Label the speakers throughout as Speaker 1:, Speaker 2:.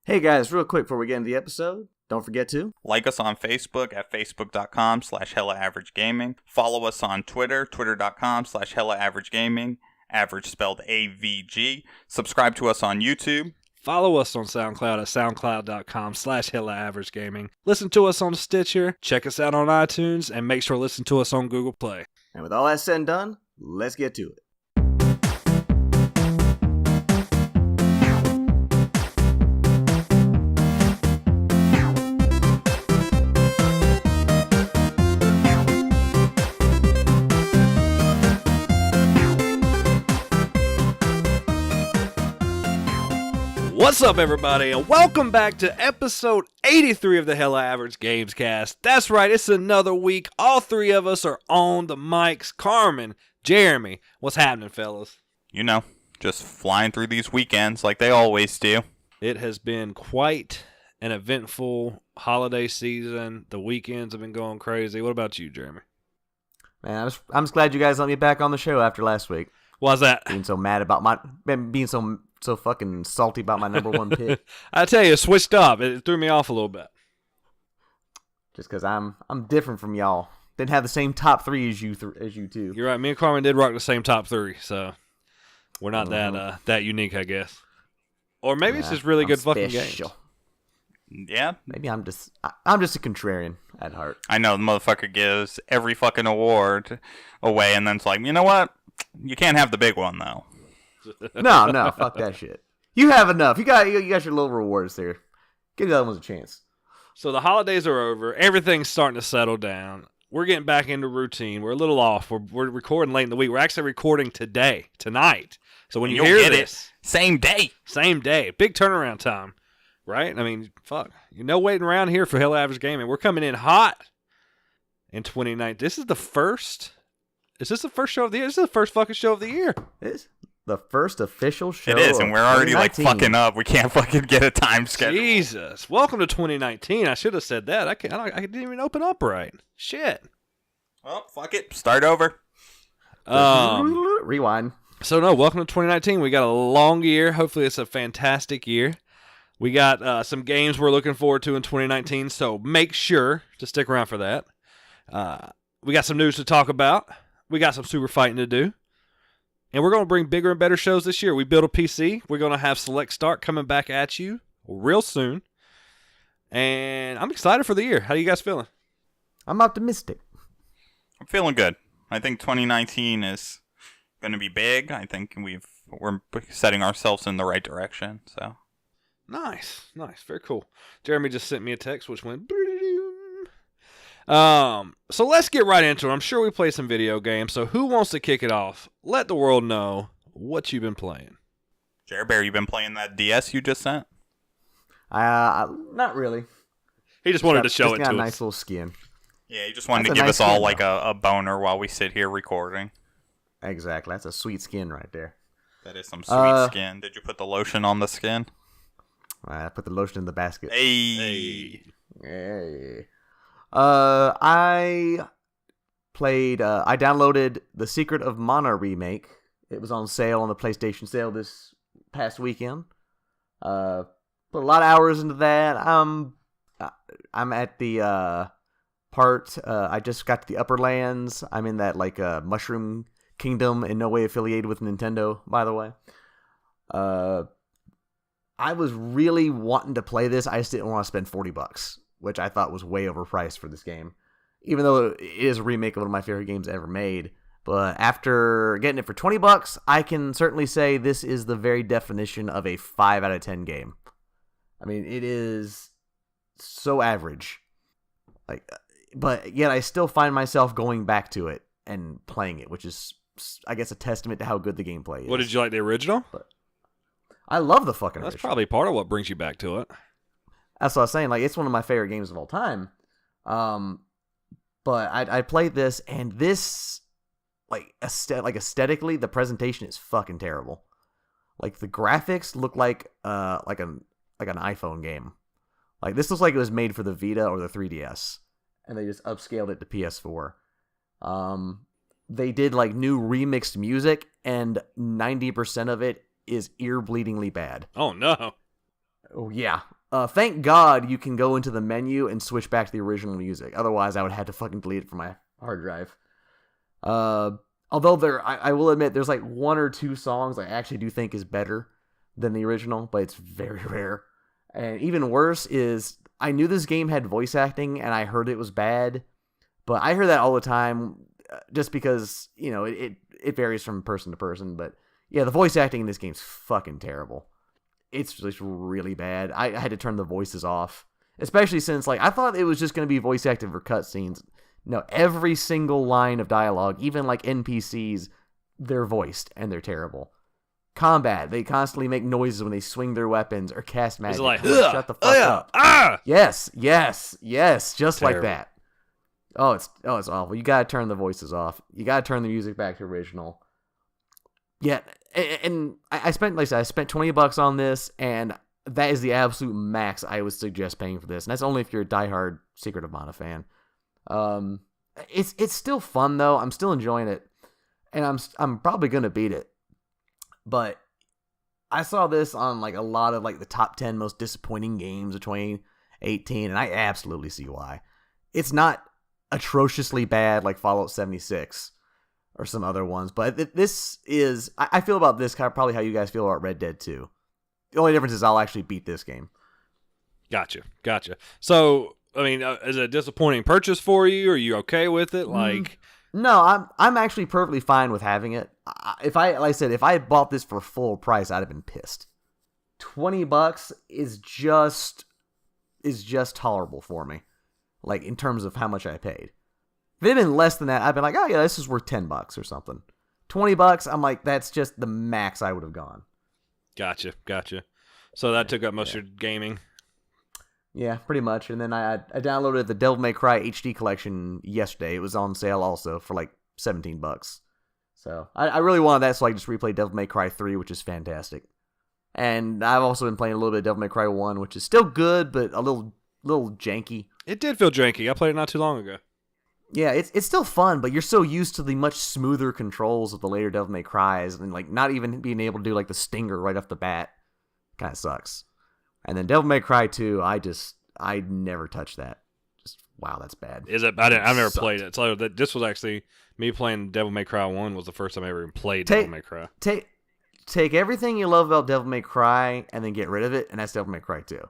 Speaker 1: Hey guys, real quick before we get into the episode, don't forget to
Speaker 2: like us on Facebook at facebook.com/HellaAverageGaming. Follow us on Twitter, twitter.com/HellaAverageGaming, average spelled AVG. Subscribe to us on YouTube.
Speaker 3: Follow us on SoundCloud at soundcloud.com/HellaAverageGaming. Listen to us on Stitcher, check us out on iTunes, and make sure to listen to us on Google Play.
Speaker 1: And with all that said and done, let's get to it.
Speaker 3: What's up, everybody, and welcome back to episode 83 of the Hella Average Games Cast. That's right, it's another week. All three of us are on the mics. Carmin, Jeremy, what's happening, fellas?
Speaker 2: You know, just flying through these weekends like they always do.
Speaker 3: It has been quite an eventful holiday season. The weekends have been going crazy. What about you, Jeremy?
Speaker 1: Man, I'm just glad you guys let me back on the show after last week.
Speaker 3: Why's that?
Speaker 1: Being so mad about being so fucking salty about my number one pick.
Speaker 3: I tell you, it switched up. It threw me off a little bit.
Speaker 1: Just because I'm different from y'all. Didn't have the same top three as you two.
Speaker 3: You're right. Me and Carmen did rock the same top three, so we're not that unique, I guess. Or maybe it's just really good fucking games.
Speaker 2: Yeah.
Speaker 1: Maybe I'm just a contrarian at heart.
Speaker 2: I know the motherfucker gives every fucking award away, and then it's like, you know what? You can't have the big one though.
Speaker 1: No, fuck that shit. You have enough. You got your little rewards there. Give the other ones a chance.
Speaker 3: So the holidays are over. Everything's starting to settle down. We're getting back into routine. We're a little off. We're recording late in the week. We're actually recording tonight. So when you hear this,
Speaker 2: same day.
Speaker 3: Big turnaround time, right? I mean, fuck. You're no waiting around here for Hell Average Gaming. We're coming in hot in 2019. This is the first. Is this the first show of the year? This is the first fucking show of the year.
Speaker 1: It is the first official show.
Speaker 2: It is, and we're already like fucking up. We can't fucking get a time schedule.
Speaker 3: Jesus. Welcome to 2019. I should have said that. I didn't even open up right. Shit.
Speaker 2: Well, fuck it. Start over.
Speaker 1: Rewind.
Speaker 3: So, no, welcome to 2019. We got a long year. Hopefully, it's a fantastic year. We got some games we're looking forward to in 2019, so make sure to stick around for that. We got some news to talk about. We got some super fighting to do. And we're going to bring bigger and better shows this year. We built a PC. We're going to have Select Start coming back at you real soon. And I'm excited for the year. How are you guys feeling?
Speaker 1: I'm optimistic.
Speaker 2: I'm feeling good. I think 2019 is going to be big. I think we're setting ourselves in the right direction. So
Speaker 3: Nice. Very cool. Jeremy just sent me a text which went... So let's get right into it. I'm sure we play some video games. So who wants to kick it off? Let the world know what you've been playing.
Speaker 2: Jerry Bear, you been playing that DS you just sent?
Speaker 1: Not really.
Speaker 3: He just wanted to show it to us.
Speaker 1: Got a nice little skin.
Speaker 2: Yeah, he just wanted to give us all like a boner while we sit here recording.
Speaker 1: Exactly. That's a sweet skin right there.
Speaker 2: That is some sweet skin. Did you put the lotion on the skin?
Speaker 1: I put the lotion in the basket.
Speaker 2: Hey.
Speaker 1: I downloaded the Secret of Mana remake. It was on sale on the PlayStation sale this past weekend. Put a lot of hours into that. I'm at the part. I just got to the Upper Lands. I'm in that like Mushroom Kingdom, in no way affiliated with Nintendo, by the way. I was really wanting to play this. I just didn't want to spend $40. Which I thought was way overpriced for this game. Even though it is a remake of one of my favorite games ever made. But after getting it for $20, I can certainly say this is the very definition of a 5 out of 10 game. I mean, it is so average. But yet I still find myself going back to it and playing it, which is, I guess, a testament to how good the gameplay is.
Speaker 3: What, did you like the original?
Speaker 1: But I love the fucking original.
Speaker 3: That's probably part of what brings you back to it.
Speaker 1: That's what I was saying. Like, it's one of my favorite games of all time. But I played this, and this, aesthetically, the presentation is fucking terrible. Like, the graphics look like an iPhone game. Like, this looks like it was made for the Vita or the 3DS, and they just upscaled it to PS4. They did, like, new remixed music, and 90% of it is ear-bleedingly bad.
Speaker 3: Oh, no.
Speaker 1: Oh, yeah. Thank God you can go into the menu and switch back to the original music. Otherwise, I would have to fucking delete it from my hard drive. Although I will admit, there's like 1 or 2 songs I actually do think is better than the original, but it's very rare. And even worse is, I knew this game had voice acting, and I heard it was bad, but I hear that all the time, just because, you know, it varies from person to person. But yeah, the voice acting in this game's fucking terrible. It's just really bad. I had to turn the voices off, especially since, like, I thought it was just going to be voice acted for cutscenes. No, every single line of dialogue, even like NPCs, they're voiced, and they're terrible. Combat, they constantly make noises when they swing their weapons or cast magic.
Speaker 3: It's like,
Speaker 1: shut the fuck up.
Speaker 3: Ah!
Speaker 1: Yes, just
Speaker 3: Terrible.
Speaker 1: like that. Oh, it's awful. You gotta turn the voices off. You gotta turn the music back to original. Yeah, and I spent, like I said, I spent $20 on this, and that is the absolute max I would suggest paying for this. And that's only if you're a diehard Secret of Mana fan. It's still fun though. I'm still enjoying it, and I'm probably gonna beat it. But I saw this on like a lot of like the top 10 most disappointing games of 2018, and I absolutely see why. It's not atrociously bad like Fallout 76 or some other ones, but this is, I feel about this kind of probably how you guys feel about Red Dead 2. The only difference is I'll actually beat this game.
Speaker 3: Gotcha. So, I mean, is it a disappointing purchase for you? Are you okay with it? Like,
Speaker 1: no, I'm actually perfectly fine with having it. Like I said, if I had bought this for full price, I'd have been pissed. $20 is just tolerable for me, like in terms of how much I paid. If it had been less than that, I'd been like, oh yeah, this is worth $10 or something. $20, I'm like, that's just the max I would have gone.
Speaker 3: Gotcha. So that took up most of your gaming.
Speaker 1: Yeah, pretty much. And then I downloaded the Devil May Cry HD collection yesterday. It was on sale also for like $17. So I really wanted that, so I just replayed Devil May Cry 3, which is fantastic. And I've also been playing a little bit of Devil May Cry 1, which is still good, but a little janky.
Speaker 3: It did feel janky. I played it not too long ago.
Speaker 1: Yeah, it's still fun, but you're so used to the much smoother controls of the later Devil May Cries, and like not even being able to do like the stinger right off the bat kind of sucks. And then Devil May Cry 2, I never touched that. Just wow, that's bad.
Speaker 3: Is it? I've never played it. So this was actually me playing Devil May Cry 1 was the first time I ever even played Devil May Cry.
Speaker 1: Take everything you love about Devil May Cry and then get rid of it, and that's Devil May Cry 2.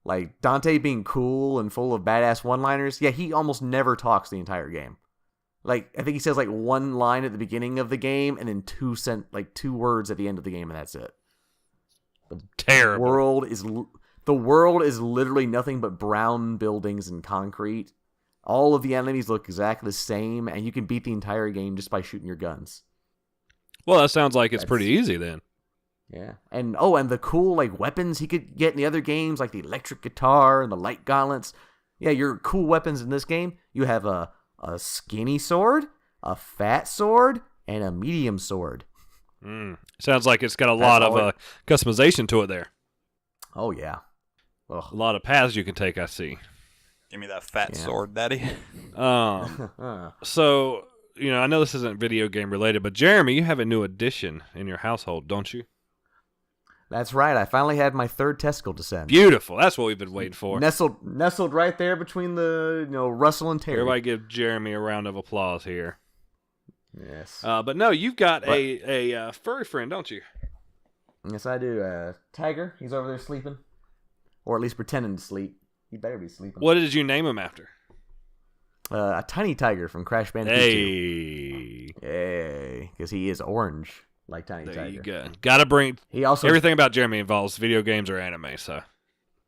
Speaker 1: Like, Dante being cool and full of badass one-liners, yeah, he almost never talks the entire game. Like, I think he says, like, one line at the beginning of the game, and then two words at the end of the game, and that's it.
Speaker 3: Terrible.
Speaker 1: The world is literally nothing but brown buildings and concrete. All of the enemies look exactly the same, and you can beat the entire game just by shooting your guns.
Speaker 3: Well, that sounds like it's pretty easy then.
Speaker 1: Yeah, and the cool like weapons he could get in the other games, like the electric guitar and the light gauntlets. Yeah, your cool weapons in this game, you have a skinny sword, a fat sword, and a medium sword.
Speaker 3: Sounds like it's got a lot of customization to it there.
Speaker 1: Oh yeah,
Speaker 3: a lot of paths you can take. I see.
Speaker 2: Give me that fat sword, Daddy.
Speaker 3: So I know this isn't video game related, but Jeremy, you have a new addition in your household, don't you?
Speaker 1: That's right. I finally had my third testicle descend.
Speaker 3: Beautiful. That's what we've been waiting for.
Speaker 1: Nestled right there between the Russell and Terry.
Speaker 3: Everybody give Jeremy a round of applause here.
Speaker 1: Yes.
Speaker 3: But no, you've got a furry friend, don't you?
Speaker 1: Yes, I do. Tiger. He's over there sleeping, or at least pretending to sleep. He better be sleeping.
Speaker 3: What did you name him after?
Speaker 1: A tiny tiger from Crash Bandicoot 2. Hey, because he is orange. Like Tiny Tiger.
Speaker 3: There you go. Gotta bring. Everything about Jeremy involves video games or anime, so.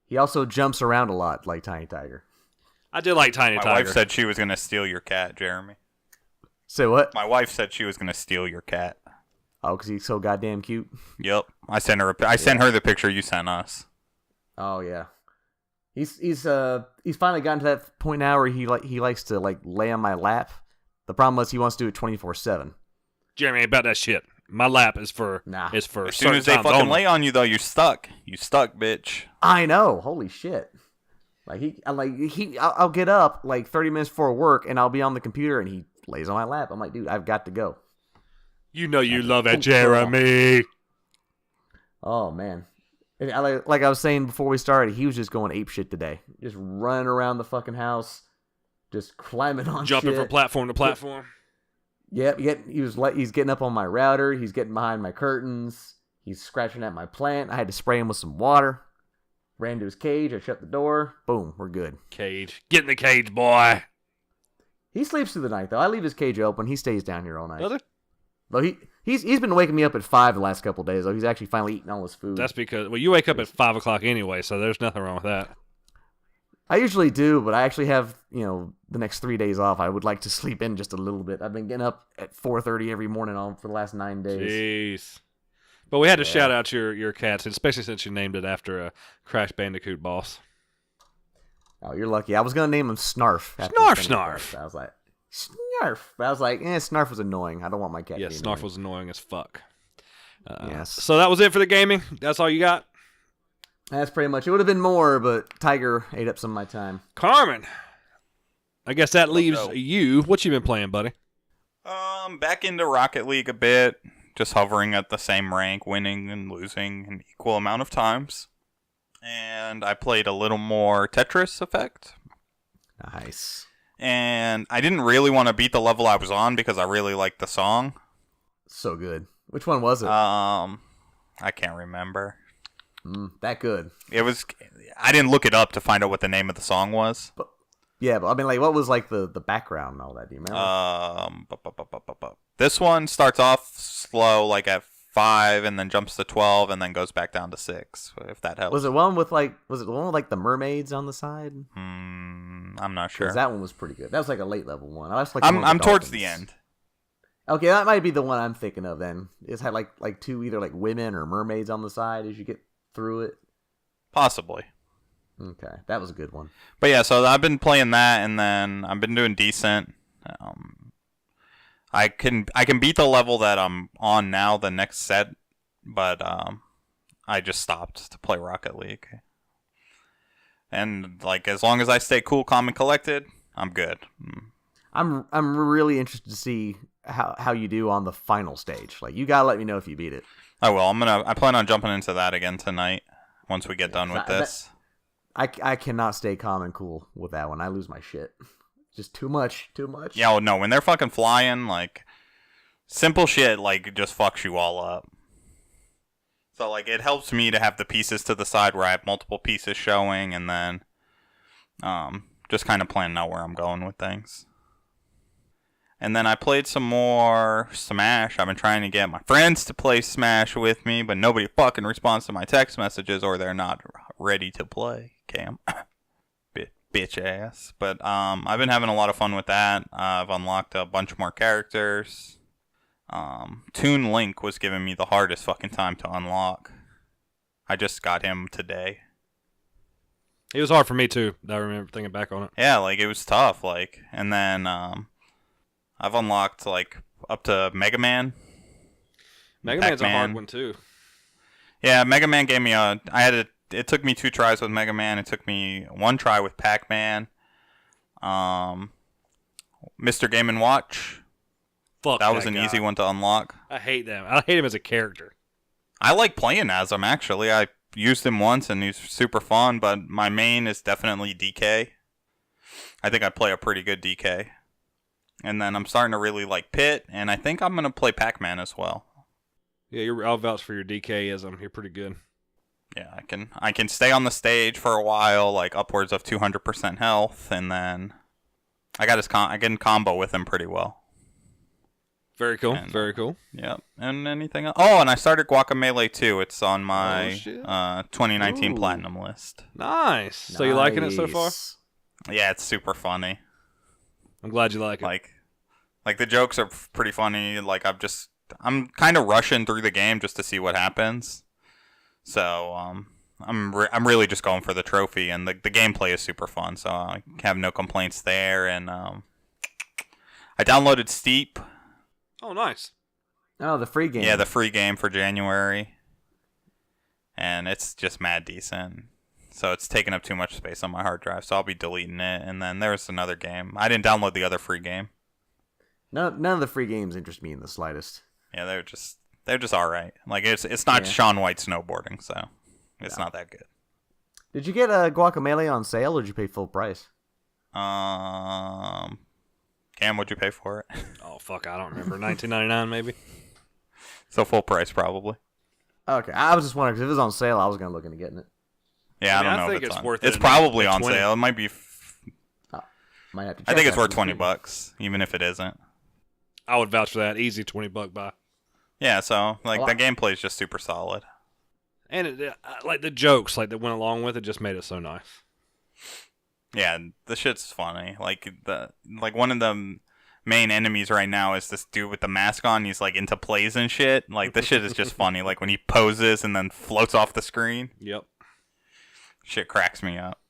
Speaker 1: He also jumps around a lot like Tiny Tiger.
Speaker 3: I did like Tiny Tiger.
Speaker 2: My wife said she was going to steal your cat, Jeremy.
Speaker 1: Say what?
Speaker 2: My wife said she was going to steal your cat.
Speaker 1: Oh, because he's so goddamn cute?
Speaker 2: Yep. I sent her her the picture you sent us.
Speaker 1: Oh, yeah. He's finally gotten to that point now where he likes to like lay on my lap. The problem is he wants to do it 24/7.
Speaker 3: Jeremy, about that shit. My lap is for
Speaker 2: As soon as they fucking lay on you, though, you're stuck. You stuck, bitch.
Speaker 1: I know. Holy shit. I'll get up like 30 minutes before work, and I'll be on the computer, and he lays on my lap. I'm like, dude, I've got to go.
Speaker 3: You know you love it, Jeremy.
Speaker 1: Oh man, And like I was saying before we started, he was just going ape shit today. Just running around the fucking house, just climbing on
Speaker 3: Jumping
Speaker 1: shit.
Speaker 3: from platform to platform.
Speaker 1: Yep, he's getting up on my router. He's getting behind my curtains. He's scratching at my plant. I had to spray him with some water. Ran to his cage. I shut the door. Boom, we're good.
Speaker 3: Cage. Get in the cage, boy.
Speaker 1: He sleeps through the night, though. I leave his cage open. He stays down here all night.
Speaker 3: Does it?
Speaker 1: Though he's been waking me up at 5 the last couple of days, though. He's actually finally eating all his food.
Speaker 3: That's because, well, you wake up at 5 o'clock anyway, so there's nothing wrong with that.
Speaker 1: I usually do, but I actually have, the next 3 days off. I would like to sleep in just a little bit. I've been getting up at 4:30 every morning for the last 9 days.
Speaker 3: Jeez. But we had to shout out your cats, especially since you named it after a Crash Bandicoot boss.
Speaker 1: Oh, you're lucky. I was going to name him Snarf.
Speaker 3: Snarf.
Speaker 1: I was like, Snarf. But I was like, Snarf was annoying. I don't want my cat to be
Speaker 3: Snarf
Speaker 1: annoying.
Speaker 3: was annoying as fuck.
Speaker 1: Yes.
Speaker 3: So that was it for the gaming? That's all you got?
Speaker 1: That's pretty much. It would have been more, but Tiger ate up some of my time.
Speaker 3: Carmen. I guess that leaves you. What you been playing, buddy?
Speaker 2: Back into Rocket League a bit. Just hovering at the same rank, winning and losing an equal amount of times. And I played a little more Tetris Effect.
Speaker 1: Nice.
Speaker 2: And I didn't really want to beat the level I was on because I really liked the song.
Speaker 1: So good. Which one was it?
Speaker 2: I can't remember.
Speaker 1: That good.
Speaker 2: It was. I didn't look it up to find out what the name of the song was.
Speaker 1: But I mean, like, what was like the background and all that? Do you remember?
Speaker 2: This one starts off slow, like at 5, and then jumps to 12, and then goes back down to 6. If that helps.
Speaker 1: Was it the one with the mermaids on the side?
Speaker 2: I'm not sure.
Speaker 1: That one was pretty good. That was like a late level one.
Speaker 2: I'm towards the end.
Speaker 1: Okay, that might be the one I'm thinking of. Then it's had like two either like women or mermaids on the side as you get through it.
Speaker 2: Possibly.
Speaker 1: Okay, that was a good one.
Speaker 2: But yeah, so I've been playing that, and then I've been doing decent. I can beat the level that I'm on now, the next set, but I just stopped to play Rocket League. And like, as long as I stay cool, calm, and collected, I'm good.
Speaker 1: I'm really interested to see how you do on the final stage. Like, you gotta let me know if you beat it.
Speaker 2: I will. I plan on jumping into that again tonight once we get done with this.
Speaker 1: I cannot stay calm and cool with that one. I lose my shit. Just too much.
Speaker 2: Yeah, well, no, when they're fucking flying, like, simple shit, like, just fucks you all up. So, like, it helps me to have the pieces to the side where I have multiple pieces showing, and then just kind of planning out where I'm going with things. And then I played some more Smash. I've been trying to get my friends to play Smash with me, but nobody fucking responds to my text messages, or they're not ready to play. Cam. Bitch ass. But I've been having a lot of fun with that. I've unlocked a bunch more characters. Toon Link was giving me the hardest fucking time to unlock. I just got him today.
Speaker 3: It was hard for me too. I remember thinking back on it.
Speaker 2: Yeah, like, it was tough. Like, and then I've unlocked like up to Mega Man.
Speaker 3: Mega Man's a hard one too.
Speaker 2: Yeah, Mega Man gave me it took me 2 tries with Mega Man. It took me 1 try with Pac-Man. Mr. Game & Watch.
Speaker 3: Fuck
Speaker 2: that was an easy one to unlock.
Speaker 3: I hate them. I hate him as a character.
Speaker 2: I like playing as him, actually. I used him once, and he's super fun, but my main is definitely DK. I think I play a pretty good DK. And then I'm starting to really like Pit, and I think I'm going to play Pac-Man as well.
Speaker 3: Yeah, I'll vouch for your DK-ism. You're pretty good.
Speaker 2: Yeah, I can stay on the stage for a while, like upwards of 200% health, and then I can combo with him pretty well.
Speaker 3: Very cool. Very cool.
Speaker 2: Yep. And anything else? Oh, and I started Guacamelee too. It's on my 2019 platinum list.
Speaker 3: Nice. So you liking it so far?
Speaker 2: Yeah, it's super funny.
Speaker 3: I'm glad you like it.
Speaker 2: Like the jokes are pretty funny. Like, I'm kind of rushing through the game just to see what happens. So I'm really just going for the trophy, and the gameplay is super fun. So I have no complaints there. And I downloaded Steep.
Speaker 3: Oh, nice.
Speaker 1: Oh, the free game.
Speaker 2: Yeah, the free game for January. And it's just mad decent. So it's taking up too much space on my hard drive, so I'll be deleting it. And then there's another game. I didn't download the other free game.
Speaker 1: None of the free games interest me in the slightest.
Speaker 2: Yeah, they're just all right. Like, it's not Shaun White snowboarding, so It's not that good.
Speaker 1: Did you get a Guacamelee on sale, or did you pay full price?
Speaker 2: Cam, what'd you pay for it?
Speaker 3: Oh fuck, I don't remember. $19.99 maybe.
Speaker 2: So full price probably.
Speaker 1: Okay, I was just wondering because if it was on sale, I was gonna look into getting it.
Speaker 2: Yeah, I don't know.
Speaker 3: I think
Speaker 2: if
Speaker 3: it's
Speaker 2: on.
Speaker 3: worth it.
Speaker 2: It's probably
Speaker 3: Like
Speaker 2: on
Speaker 3: 20.
Speaker 2: sale. It might be.
Speaker 1: Might have to.
Speaker 2: I
Speaker 1: check
Speaker 2: think it's
Speaker 1: that
Speaker 2: worth
Speaker 1: for
Speaker 2: $20, even if it isn't.
Speaker 3: I would vouch for that. Easy $20 buy.
Speaker 2: Yeah, so like the gameplay is just super solid.
Speaker 3: And it, like the jokes like that went along with it just made it so nice.
Speaker 2: Yeah, the shit's funny. Like one of the main enemies right now is this dude with the mask on. He's like into plays and shit. Like the shit is just funny. Like when he poses and then floats off the screen.
Speaker 3: Yep.
Speaker 2: Shit cracks me up.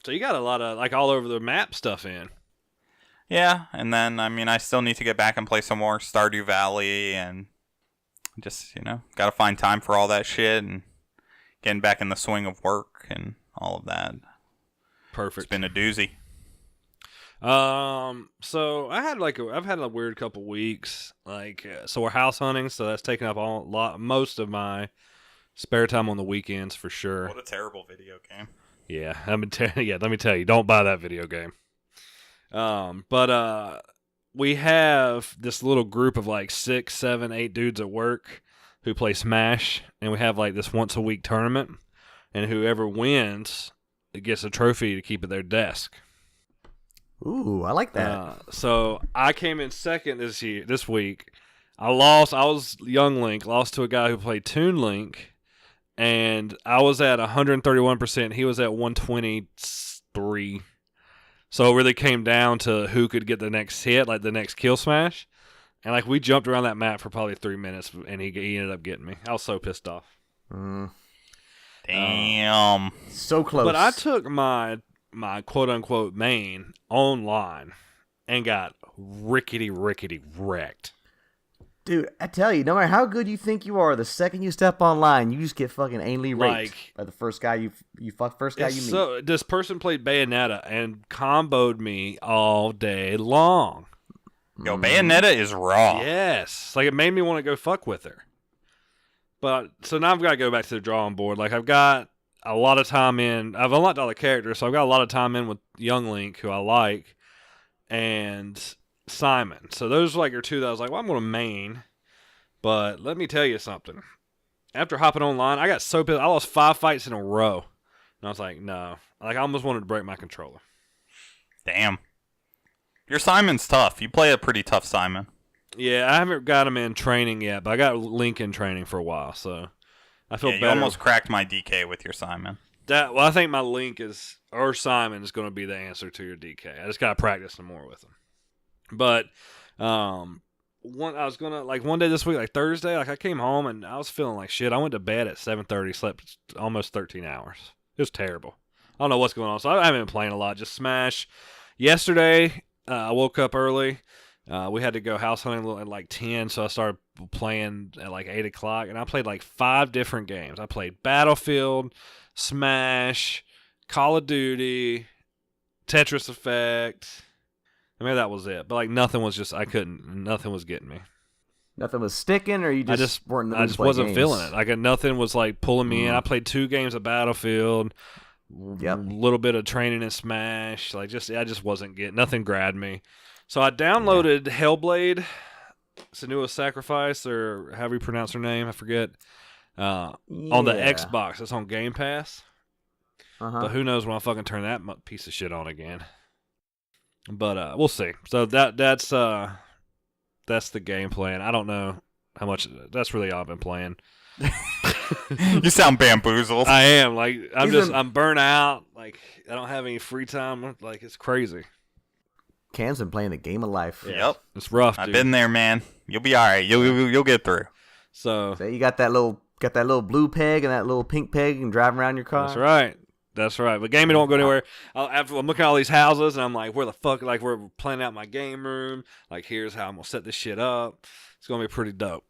Speaker 3: So you got a lot of like all over the map stuff in.
Speaker 2: Yeah, and then I mean I still need to get back and play some more Stardew Valley and just, gotta find time for all that shit and getting back in the swing of work and all of that.
Speaker 3: Perfect.
Speaker 2: It's been a doozy.
Speaker 3: So I've had a weird couple weeks. So we're house hunting, so that's taking up most of my spare time on the weekends for sure.
Speaker 2: What a terrible video game.
Speaker 3: Yeah, let me tell you, don't buy that video game. But we have this little group of like 6, 7, 8 dudes at work who play Smash, and we have like this once a week tournament, and whoever wins gets a trophy to keep at their desk.
Speaker 1: Ooh, I like that.
Speaker 3: So I came in second this week. I was Young Link, lost to a guy who played Toon Link, and I was at 131%. He was at 123. So it really came down to who could get the next hit, like the next kill smash. And like we jumped around that map for probably 3 minutes, and he ended up getting me. I was so pissed off.
Speaker 2: Damn.
Speaker 1: So close.
Speaker 3: But I took my quote unquote main online and got rickety wrecked.
Speaker 1: Dude, I tell you, no matter how good you think you are, the second you step online, you just get fucking anally raped by the first guy you meet.
Speaker 3: So this person played Bayonetta and comboed me all day long.
Speaker 2: Yo, Bayonetta is raw.
Speaker 3: Yes, like it made me want to go fuck with her. But so now I've got to go back to the drawing board. Like I've got a lot of time in. I've unlocked all the characters, so I've got a lot of time in with Young Link, who I like, and Simon. So those are two that I was like, well, I'm going to main. But let me tell you something. After hopping online, I got so pissed. I lost 5 fights in a row. And I was like, no. Like I almost wanted to break my controller.
Speaker 2: Damn. Your Simon's tough. You play a pretty tough Simon.
Speaker 3: Yeah, I haven't got him in training yet, but I got Link in training for a while, so I feel better.
Speaker 2: You almost cracked my DK with your Simon.
Speaker 3: I think my Link Simon is going to be the answer to your DK. I just got to practice some more with him. But I was gonna one day this week, like Thursday, I came home and I was feeling like shit. I went to bed at 7:30, slept almost 13 hours. It was terrible. I don't know what's going on. So I haven't been playing a lot. Just Smash. Yesterday, I woke up early. We had to go house hunting at like 10, so I started playing at like 8 o'clock, and I played like 5 different games. I played Battlefield, Smash, Call of Duty, Tetris Effect. Maybe that was it, but nothing was getting me.
Speaker 1: Nothing was sticking, or you just weren't.
Speaker 3: I just wasn't feeling it. Nothing was pulling me in. I played 2 games of Battlefield.
Speaker 1: Yep.
Speaker 3: A little bit of training in Smash. I just wasn't getting. Nothing grabbed me. So I downloaded Hellblade, Senua's Sacrifice, or however you pronounce her name, I forget, on the Xbox. It's on Game Pass. But who knows when I'll fucking turn that piece of shit on again. But we'll see. So that's the game plan. I don't know how much. That's really all I've been playing.
Speaker 2: You sound bamboozled.
Speaker 3: I am. I'm burnt out. I don't have any free time. It's crazy.
Speaker 1: Cam's been playing the game of life.
Speaker 2: Yep.
Speaker 3: It's rough, dude.
Speaker 2: I've been there, man. You'll be all right. You'll get through.
Speaker 3: So
Speaker 1: you got that little blue peg and that little pink peg and driving around your car.
Speaker 3: That's right. But gaming don't go anywhere. I'm looking at all these houses, and I'm like, where the fuck? We're planning out my game room. Here's how I'm going to set this shit up. It's going to be pretty dope.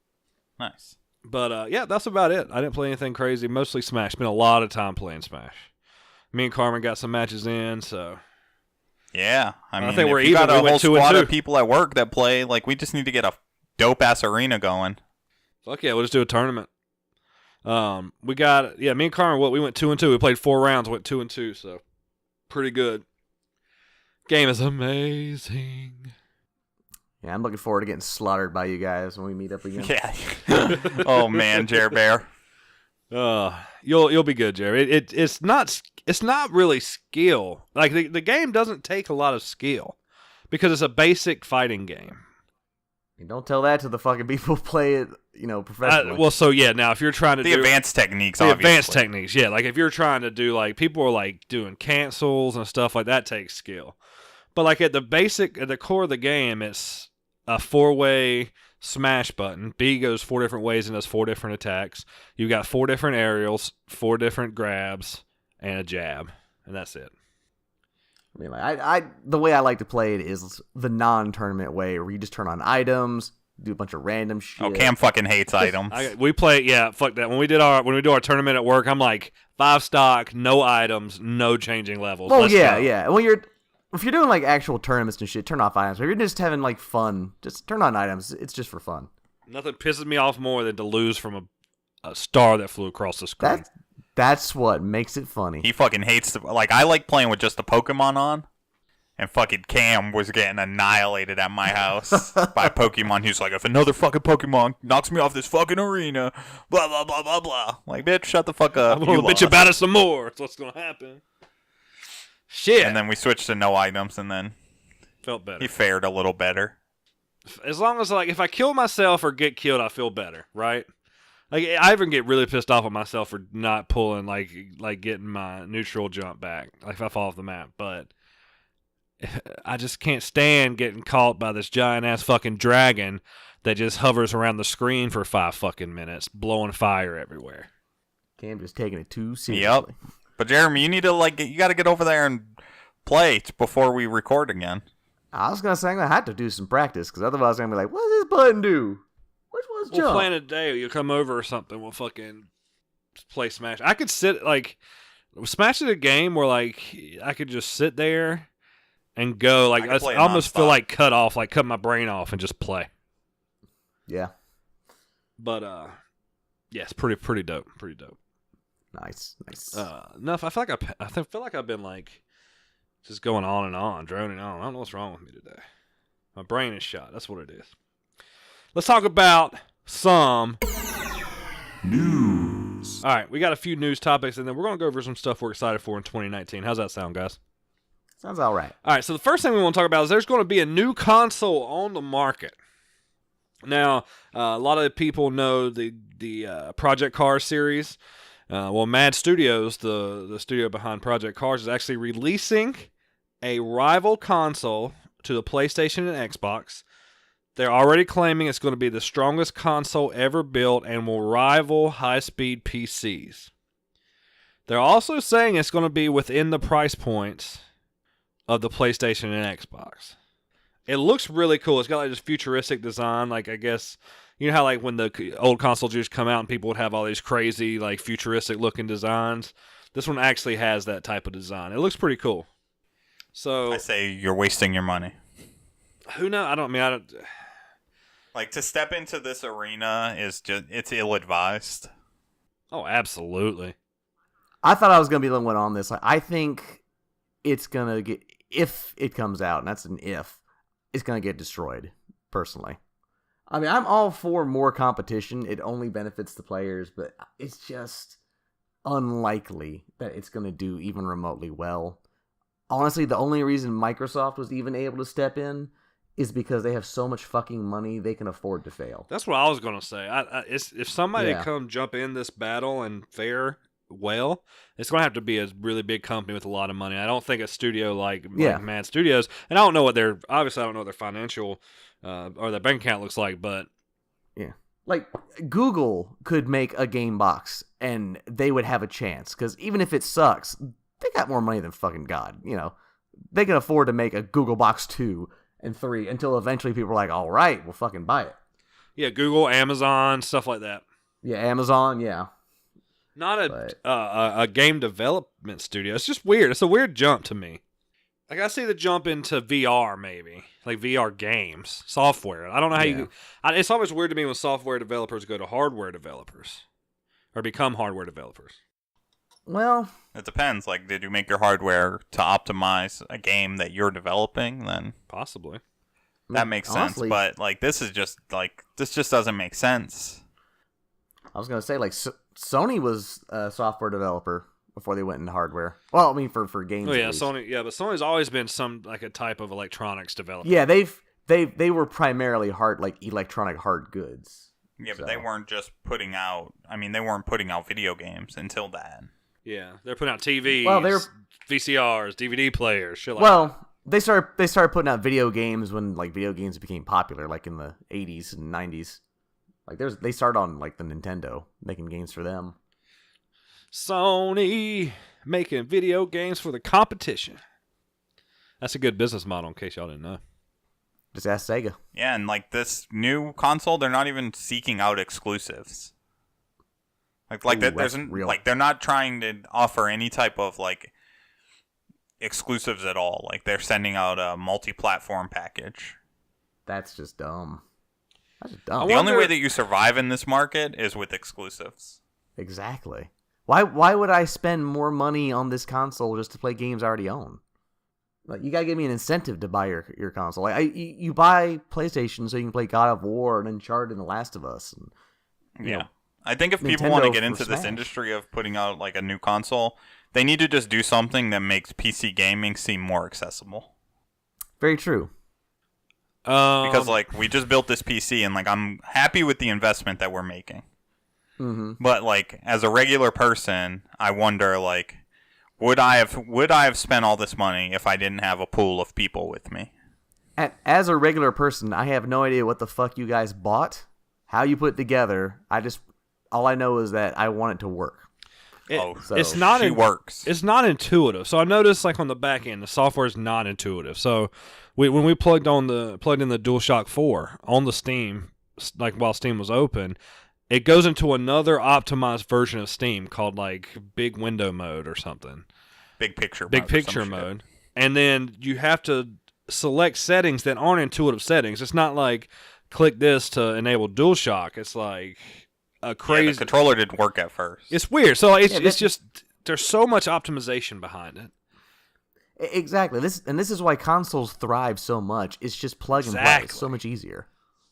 Speaker 2: Nice.
Speaker 3: But, yeah, that's about it. I didn't play anything crazy. Mostly Smash. Spent a lot of time playing Smash. Me and Carmin got some matches in, so.
Speaker 2: Yeah. I mean,
Speaker 3: think we're
Speaker 2: if you
Speaker 3: even.
Speaker 2: got a
Speaker 3: We went
Speaker 2: whole
Speaker 3: 2-2.
Speaker 2: squad of people at work that play, we just need to get a dope-ass arena going.
Speaker 3: Fuck yeah, we'll just do a tournament. We got me and Carmin. We went 2-2. We played 4 rounds. Went 2-2. So pretty good. Game is amazing.
Speaker 1: Yeah, I'm looking forward to getting slaughtered by you guys when we meet up again.
Speaker 2: Yeah. Oh man, Jer Bear.
Speaker 3: You'll be good, Jerry. It's not really skill. Like the game doesn't take a lot of skill because it's a basic fighting game.
Speaker 1: And don't tell that to the fucking people who play it, professionally.
Speaker 3: Now if you're trying to
Speaker 2: do advanced techniques,
Speaker 3: yeah. Like if you're trying to do people are like doing cancels and stuff like that takes skill. But like at the core of the game, it's a 4-way smash button. B goes 4 different ways and does 4 different attacks. You've got 4 different aerials, 4 different grabs, and a jab, and that's it.
Speaker 1: I mean, the way I like to play it is the non-tournament way, where you just turn on items, do a bunch of random shit.
Speaker 2: Oh, Cam fucking hates items.
Speaker 3: We play, fuck that. When we do our tournament at work, I'm like 5 stock, no items, no changing levels.
Speaker 1: Well, yeah. If you're doing like actual tournaments and shit, turn off items. But if you're just having like fun, just turn on items. It's just for fun.
Speaker 3: Nothing pisses me off more than to lose from a star that flew across the screen.
Speaker 1: That's what makes it funny.
Speaker 2: He fucking hates I like playing with just the Pokemon on, and fucking Cam was getting annihilated at my house by Pokemon. He's like, if another fucking Pokemon knocks me off this fucking arena, blah blah blah blah blah. Like, bitch, shut the fuck up.
Speaker 3: I'm gonna bitch about it some more. That's what's gonna happen. Shit.
Speaker 2: And then we switched to no items, and then
Speaker 3: felt better.
Speaker 2: He fared a little better.
Speaker 3: As long as if I kill myself or get killed, I feel better, right? Like I even get really pissed off at myself for not pulling like getting my neutral jump back, like if I fall off the map. But I just can't stand getting caught by this giant ass fucking dragon that just hovers around the screen for 5 fucking minutes, blowing fire everywhere.
Speaker 1: Cam just taking it too seriously.
Speaker 2: Yep. But Jeremy, you need to you got to get over there and play before we record again.
Speaker 1: I was gonna say I'm gonna have to do some practice because otherwise I'm gonna be like, what does this button do? Which one's jump?
Speaker 3: We'll plan a day. You'll come over or something. We'll fucking play Smash. I could sit Smash is a game where I could just sit there and go I almost feel like cut my brain off and just play.
Speaker 1: Yeah.
Speaker 3: But yes, pretty dope. Pretty dope.
Speaker 1: Nice.
Speaker 3: No, I feel like I've been just going on and on, droning on. I don't know what's wrong with me today. My brain is shot. That's what it is. Let's talk about some news. All right, we got a few news topics, and then we're going to go over some stuff we're excited for in 2019. How's that sound, guys?
Speaker 1: Sounds all right.
Speaker 3: All right, so the first thing we want to talk about is there's going to be a new console on the market. Now, a lot of people know the Project Cars series. Mad Studios, the studio behind Project Cars, is actually releasing a rival console to the PlayStation and Xbox. They're already claiming it's going to be the strongest console ever built and will rival high-speed PCs. They're also saying it's going to be within the price points of the PlayStation and Xbox. It looks really cool. It's got this futuristic design, I guess. You know how when the old consoles used to come out and people would have all these crazy futuristic looking designs? This one actually has that type of design. It looks pretty cool. So
Speaker 2: I say you're wasting your money.
Speaker 3: Who knows? I don't.
Speaker 2: To step into this arena it's ill-advised.
Speaker 3: Oh, absolutely.
Speaker 1: I thought I was gonna be the one on this. I think it's gonna get, if it comes out, and that's an if, it's gonna get destroyed. Personally. I mean, I'm all for more competition. It only benefits the players, but it's just unlikely that it's going to do even remotely well. Honestly, the only reason Microsoft was even able to step in is because they have so much fucking money they can afford to fail.
Speaker 3: That's what I was going to say. If somebody come jump in this battle and fare well, it's going to have to be a really big company with a lot of money. I don't think a studio like Mad Studios, and I don't know what their financial or their bank account looks like, but
Speaker 1: yeah, Google could make a game box and they would have a chance, because even if it sucks, they got more money than fucking God. They can afford to make a Google Box 2 and 3 until eventually people are like, all right, we'll fucking buy it.
Speaker 3: Yeah, Google, Amazon, stuff like that.
Speaker 1: Yeah, Amazon, yeah.
Speaker 3: Not a game development studio. It's just weird. It's a weird jump to me. I see the jump into VR, maybe. VR games, software. I don't know how it's always weird to me when software developers go to hardware developers. or become hardware developers?
Speaker 1: Well,
Speaker 2: It depends. Like, did you make your hardware to optimize a game that you're developing? Then
Speaker 3: Possibly.
Speaker 2: that makes
Speaker 1: honestly,
Speaker 2: sense. But like, this just doesn't make sense.
Speaker 1: I was gonna say like Sony was a software developer before they went into hardware. Well, I mean for games.
Speaker 3: Oh yeah,
Speaker 1: at least.
Speaker 3: Sony. Yeah, but Sony's always been a type of electronics developer.
Speaker 1: Yeah, they were primarily electronic hard goods.
Speaker 2: Yeah, but they weren't just putting out. I mean, they weren't putting out video games until then.
Speaker 3: Yeah, they're putting out TVs,
Speaker 1: Well, they're
Speaker 3: VCRs, DVD players, shit like
Speaker 1: well, they started putting out video games when like video games became popular, like in the 80s and 90s. Like they started on like the Nintendo making games for them.
Speaker 3: Sony making video games for the competition. That's a good business model, in case y'all didn't know.
Speaker 1: Just ask Sega.
Speaker 2: Yeah, and like this new console, they're not even seeking out exclusives. They're not trying to offer any type of like exclusives at all. Like they're sending out a multi-platform package.
Speaker 1: That's just dumb. That's just dumb.
Speaker 2: The only way that you survive in this market is with exclusives.
Speaker 1: Exactly. Why would I spend more money on this console just to play games I already own? Like you gotta give me an incentive to buy your console. Like you buy PlayStation so you can play God of War and Uncharted and The Last of Us. And, you know,
Speaker 2: I think if people
Speaker 1: Nintendo
Speaker 2: want to get
Speaker 1: for
Speaker 2: into this
Speaker 1: Smash.
Speaker 2: industry of putting out like a new console, they need to just do something that makes PC gaming seem more accessible.
Speaker 1: Very true.
Speaker 2: Because like we just built this PC and like I'm happy with the investment that we're making.
Speaker 1: Mm-hmm.
Speaker 2: But like as a regular person, I wonder like would I have spent all this money if I didn't have a pool of people with me?
Speaker 1: As a regular person, I have no idea what the fuck you guys bought, how you put it together. All I know is that I want it to work.
Speaker 3: It's not
Speaker 2: works.
Speaker 3: It's not intuitive. So I noticed like on the back end, the software is not intuitive. So when we plugged in the DualShock 4 on the Steam, like while Steam was open, it goes into another optimized version of Steam called like Big Window Mode or something.
Speaker 2: Big picture
Speaker 3: mode. And then you have to select settings that aren't intuitive settings. It's not like click this to enable DualShock. It's like a crazy.
Speaker 2: Yeah, the controller didn't work at first.
Speaker 3: It's weird. So it's just there's so much optimization behind it.
Speaker 1: Exactly. This is why consoles thrive so much. It's just plug and play. It's so much easier.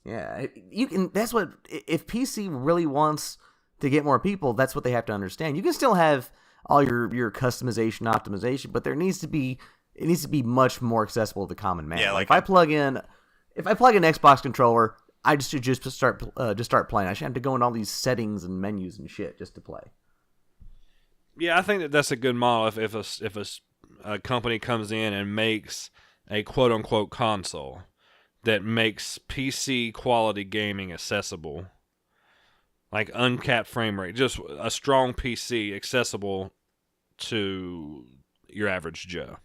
Speaker 1: Yeah, you can. That's what if PC really wants to get more people. That's what they have to understand. You can still have all your customization, optimization, but it needs to be much more accessible to the common man.
Speaker 2: Yeah, like
Speaker 1: if I plug in an Xbox controller, I should just start playing. I shouldn't have to go in all these settings and menus and shit just to play.
Speaker 3: Yeah, I think that's a good model. If a company comes in and makes a quote unquote console that makes PC quality gaming accessible, like uncapped frame rate, just a strong PC accessible to your average Joe.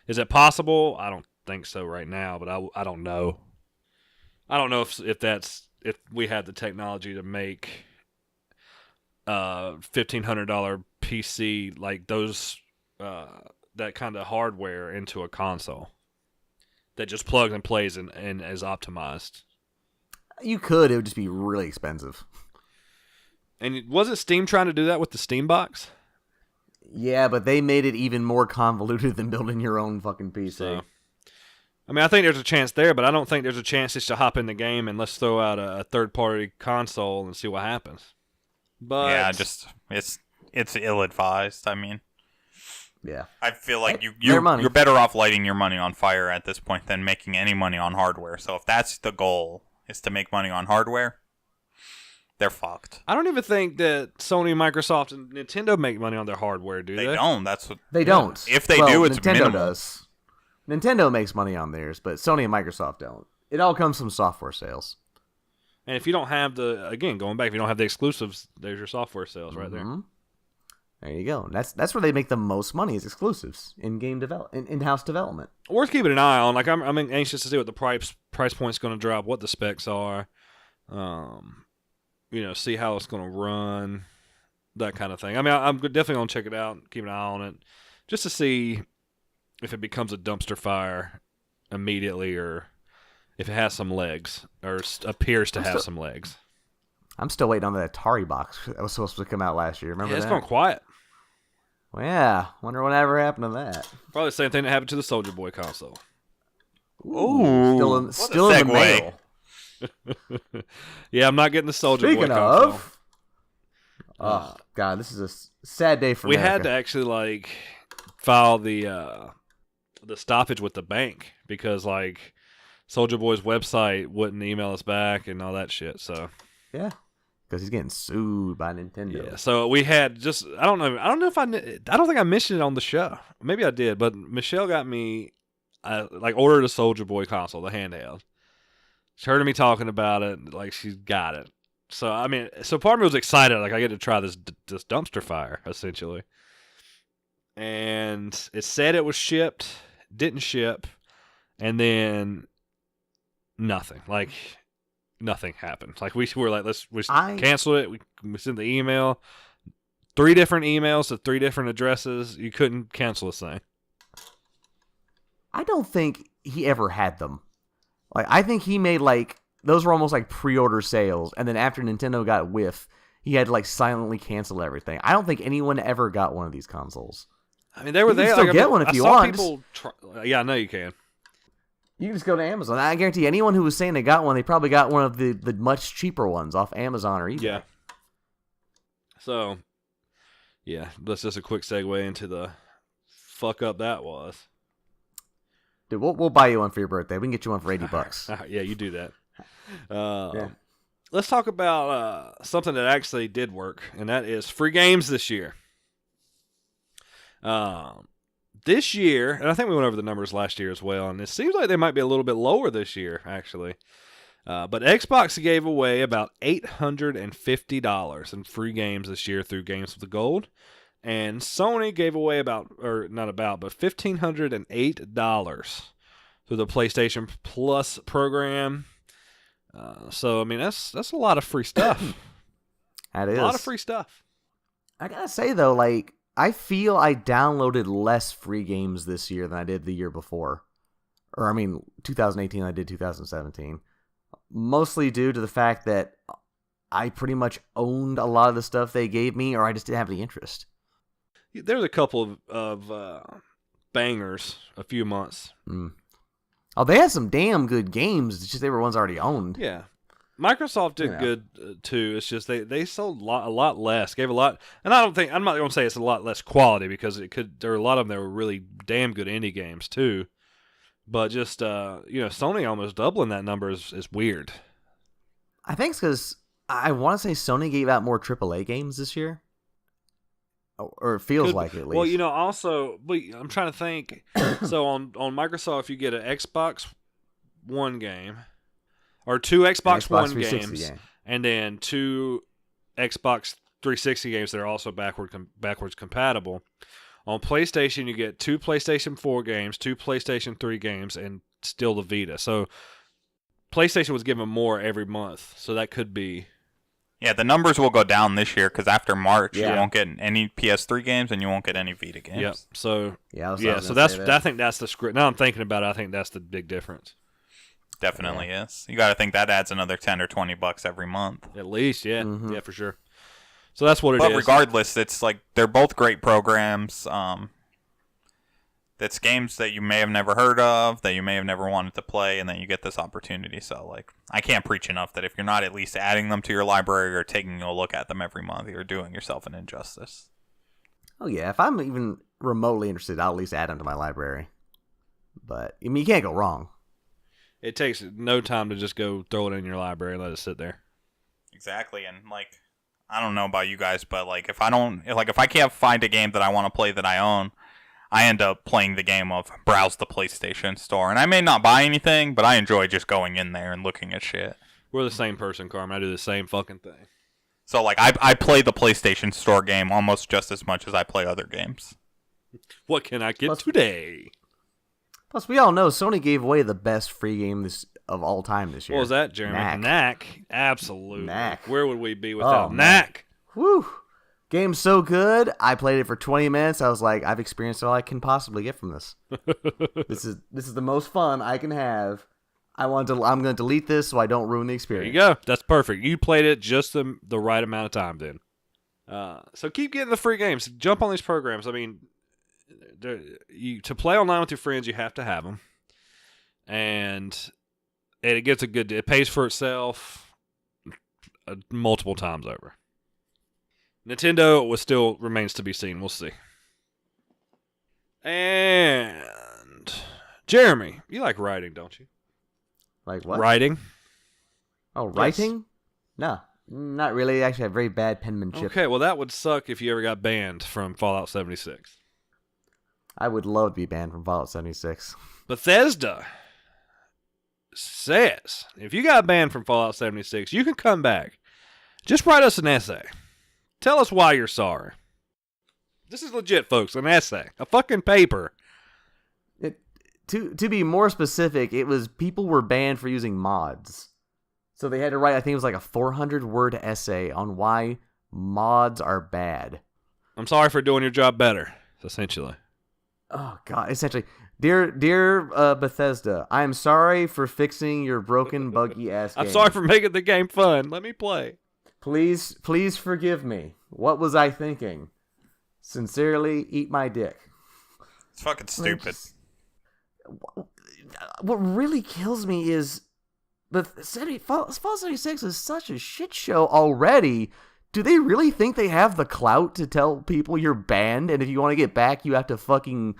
Speaker 3: Is it possible? I don't think so right now, but I don't know. I don't know if we had the technology to make $1,500 PC like those that kind of hardware into a console that just plugs and plays and is optimized.
Speaker 1: You could. It would just be really expensive.
Speaker 3: And wasn't Steam trying to do that with the Steam box?
Speaker 1: Yeah, but they made it even more convoluted than building your own fucking PC.
Speaker 3: So, I mean, I think there's a chance there, but I don't think there's a chance just to hop in the game and let's throw out a third-party console and see what happens. But
Speaker 2: yeah, it's ill-advised. I mean,
Speaker 1: yeah,
Speaker 2: I feel like you're better off lighting your money on fire at this point than making any money on hardware. So if that's the goal, is to make money on hardware, they're fucked.
Speaker 3: I don't even think that Sony, Microsoft, and Nintendo make money on their hardware, do they?
Speaker 2: They don't. That's what
Speaker 1: they don't.
Speaker 2: If they do, it's
Speaker 1: Nintendo
Speaker 2: minimal.
Speaker 1: does. Nintendo makes money on theirs, but Sony and Microsoft don't. It all comes from software sales.
Speaker 3: And if you don't have if you don't have the exclusives, there's your software sales right there.
Speaker 1: There you go. That's where they make the most money is exclusives in-house development.
Speaker 3: Worth keeping an eye on. Like I'm anxious to see what the price point's going to drop, what the specs are. See how it's going to run, that kind of thing. I mean, I'm definitely going to check it out, keep an eye on it, just to see if it becomes a dumpster fire immediately or if it has some legs or appears to have some legs.
Speaker 1: I'm still waiting on the Atari box that was supposed to come out last year. Remember
Speaker 3: Yeah, it's
Speaker 1: that?
Speaker 3: gone quiet.
Speaker 1: Well, yeah. Wonder whatever happened to that.
Speaker 3: Probably the same thing that happened to the Soldier Boy console.
Speaker 2: Ooh,
Speaker 1: still in the mail.
Speaker 3: Yeah, I'm not getting the Soldier Boy
Speaker 1: Speaking
Speaker 3: console.
Speaker 1: of, oh god, this is a sad day for
Speaker 3: we
Speaker 1: America.
Speaker 3: had to actually like file the stoppage with the bank because like Soldier Boy's website wouldn't email us back and all that shit. So
Speaker 1: yeah, because he's getting sued by Nintendo.
Speaker 3: yeah, so we had just I don't think I mentioned it on the show. Maybe I did, but Michelle got me ordered a Soldier Boy console, the handheld. She heard me talking about it, like she's got it. So I mean, part of me was excited, like I get to try this dumpster fire essentially. And it said it was shipped, didn't ship, and then nothing. Like nothing happened. Like we were like, we canceled it. We sent the email, 3 different emails to 3 different addresses. You couldn't cancel this thing.
Speaker 1: I don't think he ever had them. Like, I think he made, like, those were almost like pre-order sales, and then after Nintendo got whiff, he had to, like, silently cancel everything. I don't think anyone ever got one of these consoles.
Speaker 3: I mean, they were there.
Speaker 1: You can still get one if you want.
Speaker 3: Yeah, I know you can.
Speaker 1: You can just go to Amazon. I guarantee anyone who was saying they got one, they probably got one of the much cheaper ones off Amazon or eBay.
Speaker 3: Yeah. So, yeah, that's just a quick segue into the fuck up that was.
Speaker 1: Dude, we'll buy you one for your birthday. We can get you one for $80.
Speaker 3: Yeah, you do that.
Speaker 1: Yeah.
Speaker 3: Let's talk about something that actually did work, and that is free games this year. This year, and I think we went over the numbers last year as well, and it seems like they might be a little bit lower this year, actually. But Xbox gave away about $850 in free games this year through Games with the Gold. And Sony gave away $1,508 through the PlayStation Plus program. So I mean that's a lot of free stuff.
Speaker 1: That is
Speaker 3: a lot of free stuff.
Speaker 1: I gotta say though, like I feel I downloaded less free games this year than I did the year before, or I mean 2018. I did 2017, mostly due to the fact that I pretty much owned a lot of the stuff they gave me, or I just didn't have any interest.
Speaker 3: There's a couple of bangers a few months.
Speaker 1: Oh, they had some damn good games. It's just they were ones I already owned.
Speaker 3: Yeah. Microsoft did good too. It's just they sold a lot less, gave a lot, and I'm not going to say it's a lot less quality because there were a lot of them that were really damn good indie games too. But just Sony almost doubling that number is weird.
Speaker 1: I think it's because I want to say Sony gave out more AAA games this year. Or it feels like it, at least.
Speaker 3: Well, also, I'm trying to think. So on Microsoft, you get an Xbox One game, or 2 Xbox One games, and then 2 Xbox 360 games that are also backwards compatible. On PlayStation, you get 2 PlayStation 4 games, 2 PlayStation 3 games, and still the Vita. So PlayStation was given more every month, so that could be...
Speaker 2: Yeah, the numbers will go down this year because after March you won't get any PS3 games and you won't get any Vita games.
Speaker 3: Yep. So
Speaker 1: I
Speaker 3: think that's the script. Now I'm thinking about it. I think that's the big difference.
Speaker 2: Definitely is. You got to think that adds another $10 or $20 every month.
Speaker 3: At least, yeah, yeah, for sure. So that's what it is.
Speaker 2: But regardless, it's like they're both great programs. That's games that you may have never heard of, that you may have never wanted to play, and then you get this opportunity. So, like, I can't preach enough that if you're not at least adding them to your library or taking a look at them every month, you're doing yourself an injustice.
Speaker 1: Oh, yeah. If I'm even remotely interested, I'll at least add them to my library. But, I mean, you can't go wrong.
Speaker 3: It takes no time to just go throw it in your library and let it sit there.
Speaker 2: Exactly, and, like, I don't know about you guys, but, like, if I can't find a game that I want to play that I own, I end up playing the game of browse the PlayStation Store. And I may not buy anything, but I enjoy just going in there and looking at shit.
Speaker 3: We're the same person, Carmen. I do the same fucking thing.
Speaker 2: So, like, I play the PlayStation Store game almost just as much as I play other games.
Speaker 3: What can I get today?
Speaker 1: Plus, we all know Sony gave away the best free game of all time this year.
Speaker 3: What was that, Jeremy? Knack. Absolutely.
Speaker 1: Knack.
Speaker 3: Where would we be without Knack?
Speaker 1: Whew. Game's so good. I played it for 20 minutes. I was like, I've experienced all I can possibly get from this. This is the most fun I can have. I'm going to delete this so I don't ruin the
Speaker 3: There
Speaker 1: experience.
Speaker 3: you go. That's perfect. You played it just the right amount of time then. So keep getting the free games. Jump on these programs. I mean, to play online with your friends, you have to have them. And it gets it pays for itself multiple times over. Nintendo still remains to be seen. We'll see. And Jeremy, you like writing, don't you?
Speaker 1: Like what?
Speaker 3: Writing.
Speaker 1: Oh, writing? No, not really. Actually, I have very bad penmanship.
Speaker 3: Okay, well that would suck if you ever got banned from Fallout 76.
Speaker 1: I would love to be banned from Fallout 76.
Speaker 3: Bethesda says if you got banned from Fallout 76, you can come back. Just write us an essay. Tell us why you're sorry. This is legit, folks. An essay. A fucking paper.
Speaker 1: To be more specific, it was people were banned for using mods. So they had to write, I think it was like a 400-word essay on why mods are bad.
Speaker 3: I'm sorry for doing your job better, essentially.
Speaker 1: Oh, God. Essentially, dear Bethesda, I am sorry for fixing your broken, buggy-ass game.
Speaker 3: I'm sorry for making the game fun. Let me play.
Speaker 1: Please forgive me. What was I thinking? Sincerely, eat my dick.
Speaker 2: It's fucking stupid.
Speaker 1: What really kills me is Fallout 76 is such a shit show already. Do they really think they have the clout to tell people you're banned, and if you want to get back, you have to fucking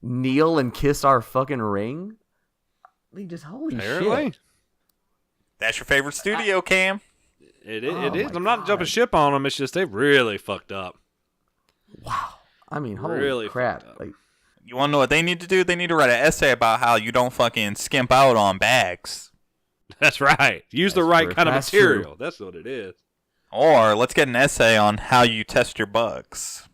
Speaker 1: kneel and kiss our fucking ring? I mean, just holy shit.
Speaker 2: That's your favorite studio, Cam.
Speaker 3: It is. I'm not jumping ship on them. It's just they really fucked up.
Speaker 1: Wow. I mean, holy
Speaker 3: really
Speaker 1: crap.
Speaker 3: Like,
Speaker 2: You want to know what they need to do? They need to write an essay about how you don't fucking skimp out on bags.
Speaker 3: that's right. Use the right kind of material. That's what it is.
Speaker 2: Or let's get an essay on how you test your bugs.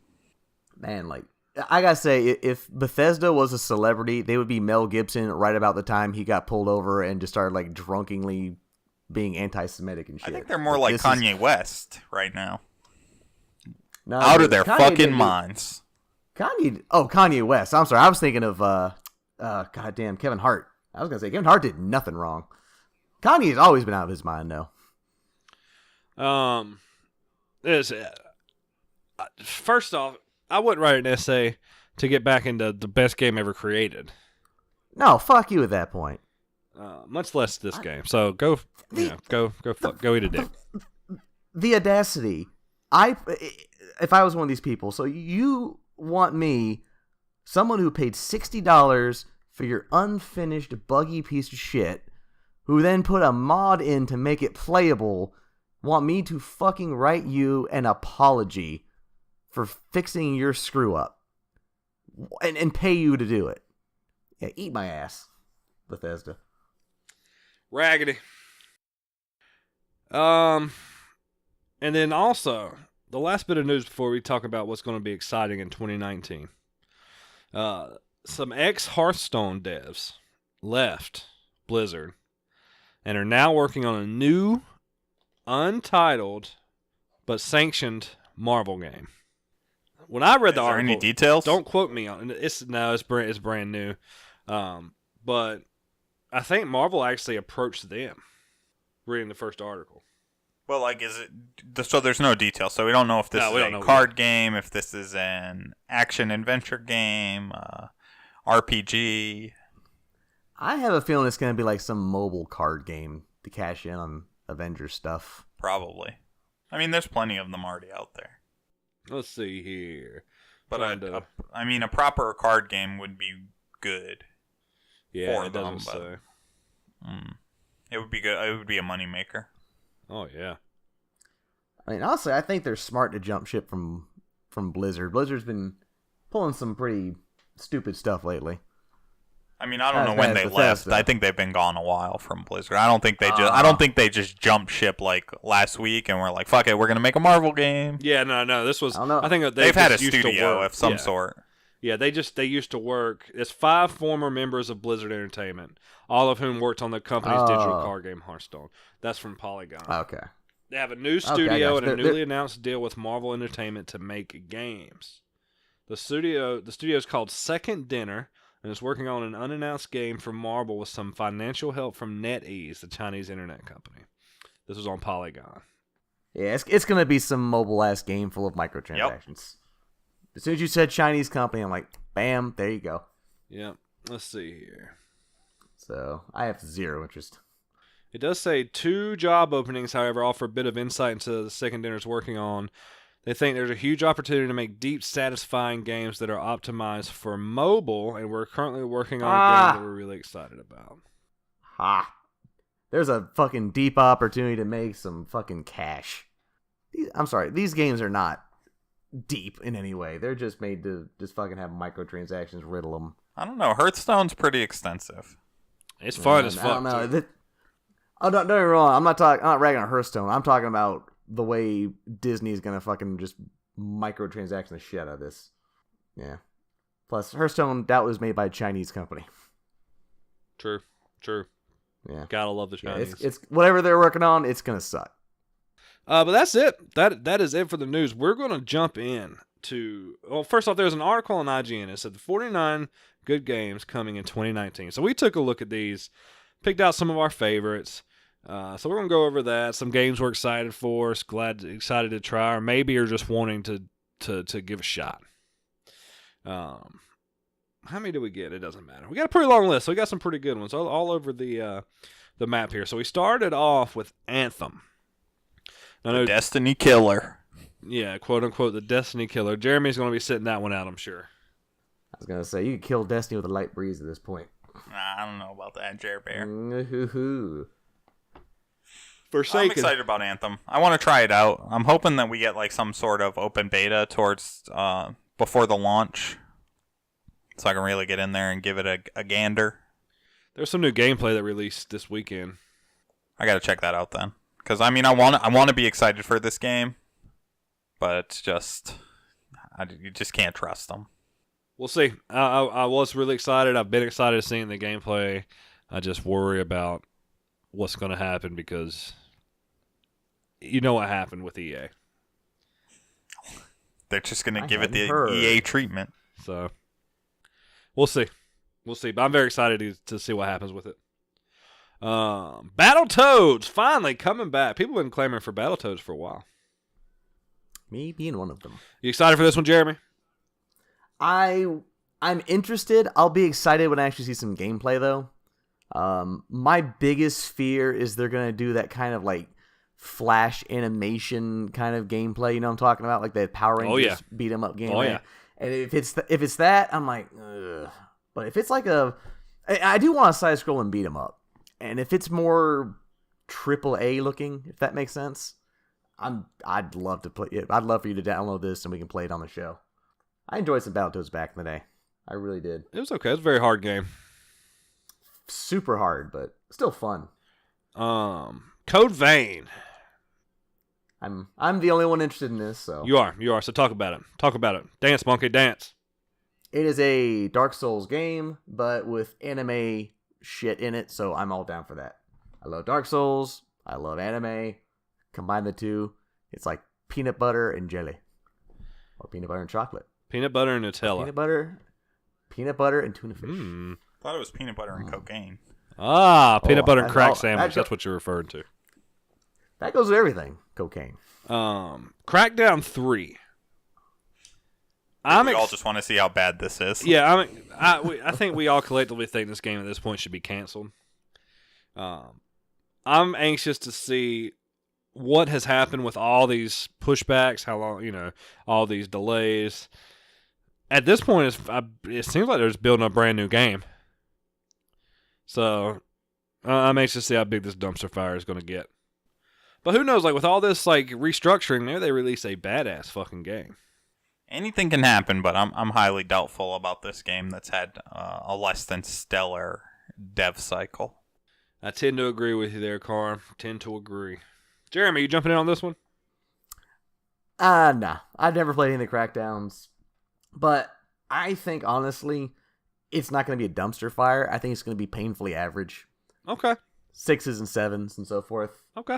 Speaker 1: Man, like, I gotta say, if Bethesda was a celebrity, they would be Mel Gibson right about the time he got pulled over and just started, like, drunkenly being anti-Semitic and shit.
Speaker 2: I think they're more like Kanye West right now.
Speaker 1: No,
Speaker 2: out of their fucking minds.
Speaker 1: Kanye West. I'm sorry. I was thinking of, goddamn, Kevin Hart. I was gonna say, Kevin Hart did nothing wrong. Kanye's always been out of his mind, though.
Speaker 3: First off, I wouldn't write an essay to get back into the best game ever created.
Speaker 1: No, fuck you at that point.
Speaker 3: Much less this game. So go eat a dick.
Speaker 1: The audacity. If I was one of these people, so you want me, someone who paid $60 for your unfinished buggy piece of shit, who then put a mod in to make it playable, want me to fucking write you an apology for fixing your screw up and pay you to do it. Yeah, eat my ass, Bethesda.
Speaker 3: Raggedy. And then also, the last bit of news before we talk about what's going to be exciting in 2019. Some ex-Hearthstone devs left Blizzard and are now working on a new, untitled, but sanctioned Marvel game. When I read the article,
Speaker 2: any details?
Speaker 3: Don't quote me on it. It's brand new. But I think Marvel actually approached them reading the first article.
Speaker 2: Well, like, is it... So there's no details, so we don't know if this is a card game, if this is an action-adventure game, RPG.
Speaker 1: I have a feeling it's going to be like some mobile card game to cash in on Avengers stuff.
Speaker 2: Probably. I mean, there's plenty of them already out there.
Speaker 3: Let's see here.
Speaker 2: But a proper card game would be good.
Speaker 3: Yeah,
Speaker 2: for
Speaker 3: it
Speaker 2: them,
Speaker 3: doesn't say.
Speaker 2: It would be good. It would be a moneymaker.
Speaker 3: Oh, yeah.
Speaker 1: I mean, honestly, I think they're smart to jump ship from Blizzard. Blizzard's been pulling some pretty stupid stuff lately.
Speaker 2: I mean, I don't know when they left. I think they've been gone a while from Blizzard. I don't think they just jumped ship like last week and were like, "Fuck it, we're gonna make a Marvel game."
Speaker 3: Yeah, no. This was.
Speaker 1: I
Speaker 3: think
Speaker 2: they've had a studio of some sort.
Speaker 3: Yeah, they used to work. It's 5 former members of Blizzard Entertainment, all of whom worked on the company's digital card game Hearthstone. That's from Polygon.
Speaker 1: Okay.
Speaker 3: They have a new studio and a newly announced deal with Marvel Entertainment to make games. The studio is called Second Dinner, and is working on an unannounced game for Marble with some financial help from NetEase, the Chinese internet company. This was on Polygon.
Speaker 1: Yeah, it's going to be some mobile-ass game full of microtransactions. Yep. As soon as you said Chinese company, I'm like, bam, there you go.
Speaker 3: Yep. Let's see here.
Speaker 1: So, I have zero interest.
Speaker 3: It does say 2 job openings, however, offer a bit of insight into the second dinner's working on. They think there's a huge opportunity to make deep, satisfying games that are optimized for mobile, and we're currently working on a game that we're really excited about.
Speaker 1: There's a fucking deep opportunity to make some fucking cash. I'm sorry, these games are not deep in any way. They're just made to just fucking have microtransactions riddle them.
Speaker 2: I don't know. Hearthstone's pretty extensive.
Speaker 3: It's fun as fuck.
Speaker 1: I don't know. Don't get me wrong. I'm not ragging on Hearthstone. I'm talking about the way Disney's gonna fucking just microtransaction the shit out of this. Yeah. Plus, Hearthstone that was made by a Chinese company.
Speaker 3: True.
Speaker 1: Yeah.
Speaker 3: Gotta love the Chinese.
Speaker 1: It's whatever they're working on. It's gonna suck.
Speaker 3: But that's it. That is it for the news. We're gonna jump in to. Well, first off, there's an article on IGN. It said the 49 good games coming in 2019. So we took a look at these, picked out some of our favorites. So we're going to go over that. Some games we're excited for, excited to try, or maybe are just wanting to give a shot. How many do we get? It doesn't matter. We got a pretty long list, so we got some pretty good ones all over the map here. So we started off with Anthem.
Speaker 2: The Destiny Killer.
Speaker 3: Yeah, quote unquote, the Destiny Killer. Jeremy's going to be sitting that one out, I'm sure.
Speaker 1: I was going to say, you could kill Destiny with a light breeze at this point.
Speaker 2: I don't know about that, Jer Bear.
Speaker 3: Forsaken.
Speaker 2: I'm excited about Anthem. I want to try it out. I'm hoping that we get like some sort of open beta towards before the launch, so I can really get in there and give it a gander.
Speaker 3: There's some new gameplay that released this weekend.
Speaker 2: I got to check that out then, because I mean I want to be excited for this game, but it's just you just can't trust them.
Speaker 3: We'll see. I was really excited. I've been excited seeing the gameplay. I just worry about what's going to happen because you know what happened with EA.
Speaker 2: They're just going to give it the EA treatment.
Speaker 3: So we'll see. But I'm very excited to see what happens with it. Battletoads finally coming back. People have been clamoring for Battletoads for a while.
Speaker 1: Me being one of them.
Speaker 3: You excited for this one, Jeremy?
Speaker 1: I'm interested. I'll be excited when I actually see some gameplay, though. My biggest fear is they're gonna do that kind of like flash animation kind of gameplay. You know what I'm talking about, like the Power Rangers beat 'em up game.
Speaker 3: Oh yeah.
Speaker 1: And if it's that, I'm like, ugh. But if it's like I do want a side scrolling beat 'em up, and if it's more AAA looking, if that makes sense, I'd love to play it. I'd love for you to download this and we can play it on the show. I enjoyed some Battletoads back in the day. I really did.
Speaker 3: It was okay. It was a very hard game.
Speaker 1: Super hard, but still fun.
Speaker 3: Code Vein.
Speaker 1: I'm the only one interested in this, so
Speaker 3: you are. So talk about it. Dance, monkey, dance.
Speaker 1: It is a Dark Souls game, but with anime shit in it, so I'm all down for that. I love Dark Souls. I love anime. Combine the two, it's like peanut butter and jelly, or peanut butter and chocolate.
Speaker 3: Peanut butter and Nutella.
Speaker 1: Peanut butter and tuna fish.
Speaker 2: I thought it was peanut butter and cocaine.
Speaker 3: Peanut butter and crack sandwich. That's what you're referring to.
Speaker 1: That goes with everything. Cocaine.
Speaker 3: Crackdown 3.
Speaker 2: We all just want to see how bad this is.
Speaker 3: Yeah, I think we all collectively think this game at this point should be canceled. I'm anxious to see what has happened with all these pushbacks, how long, all these delays. At this point, it seems like they're just building a brand new game. So, I'm anxious to see how big this dumpster fire is going to get. But who knows, like with all this like restructuring, maybe they release a badass fucking game.
Speaker 2: Anything can happen, but I'm highly doubtful about this game that's had a less than stellar dev cycle.
Speaker 3: I tend to agree with you there, Carm. Tend to agree. Jeremy, you jumping in on this one?
Speaker 1: Nah. I've never played any of the Crackdowns. But I think, honestly, it's not going to be a dumpster fire. I think it's going to be painfully average.
Speaker 3: Okay.
Speaker 1: 6s and 7s and so forth.
Speaker 3: Okay.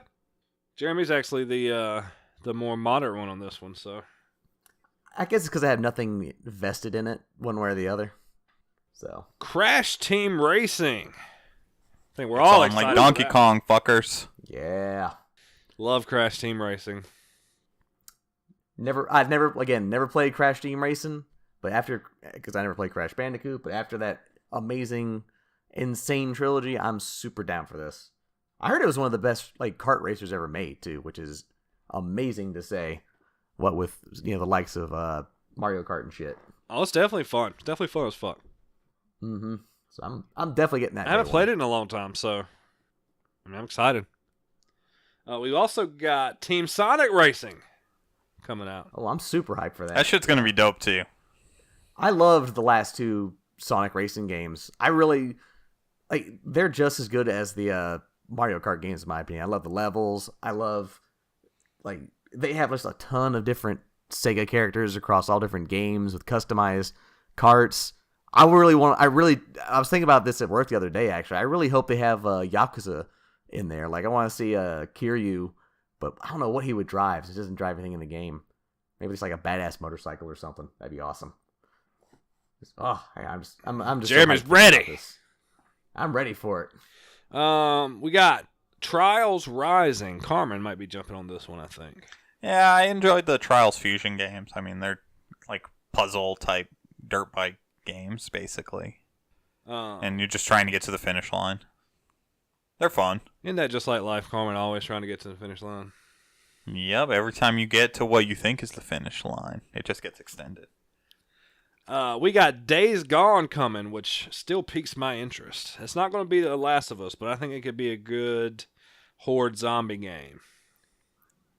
Speaker 3: Jeremy's actually the more moderate one on this one, so.
Speaker 1: I guess it's because I have nothing vested in it, one way or the other. So
Speaker 3: Crash Team Racing. I think we're
Speaker 2: It's
Speaker 3: all
Speaker 2: on
Speaker 3: excited.
Speaker 2: like Donkey
Speaker 3: for that.
Speaker 2: Kong, fuckers.
Speaker 1: yeah.
Speaker 3: Love Crash Team Racing.
Speaker 1: I've never played Crash Team Racing, but because I never played Crash Bandicoot, but after that amazing, insane trilogy, I'm super down for this. I heard it was one of the best like kart racers ever made too, which is amazing to say. What with the likes of Mario Kart and shit.
Speaker 3: Oh, it's definitely fun. It's definitely fun as fuck.
Speaker 1: Mm-hmm. So I'm definitely getting that.
Speaker 3: I haven't played it in a long time, so I'm excited. We've also got Team Sonic Racing coming out.
Speaker 1: Oh, I'm super hyped for that.
Speaker 2: That shit's gonna be dope too.
Speaker 1: I loved the last two Sonic Racing games. I really they're just as good as the Mario Kart games in my opinion. I love the levels. I love they have just a ton of different Sega characters across all different games with customized karts. I was thinking about this at work the other day actually. I really hope they have Yakuza in there. Like I want to see Kiryu, but I don't know what he would drive. He doesn't drive anything in the game. Maybe it's like a badass motorcycle or something. That'd be awesome. I'm just
Speaker 3: Jeremy's
Speaker 1: so hyped
Speaker 3: ready.
Speaker 1: about this. I'm ready for it.
Speaker 3: We got Trials Rising. Carmin might be jumping on this one, I think.
Speaker 2: Yeah, I enjoyed the Trials Fusion games. I mean, they're like puzzle type dirt bike games, basically. And you're just trying to get to the finish line. They're fun.
Speaker 3: Isn't that just like life, Carmin? Always trying to get to the finish line.
Speaker 2: Yep, every time you get to what you think is the finish line, it just gets extended.
Speaker 3: We got Days Gone coming, which still piques my interest. It's not going to be The Last of Us, but I think it could be a good horde zombie game.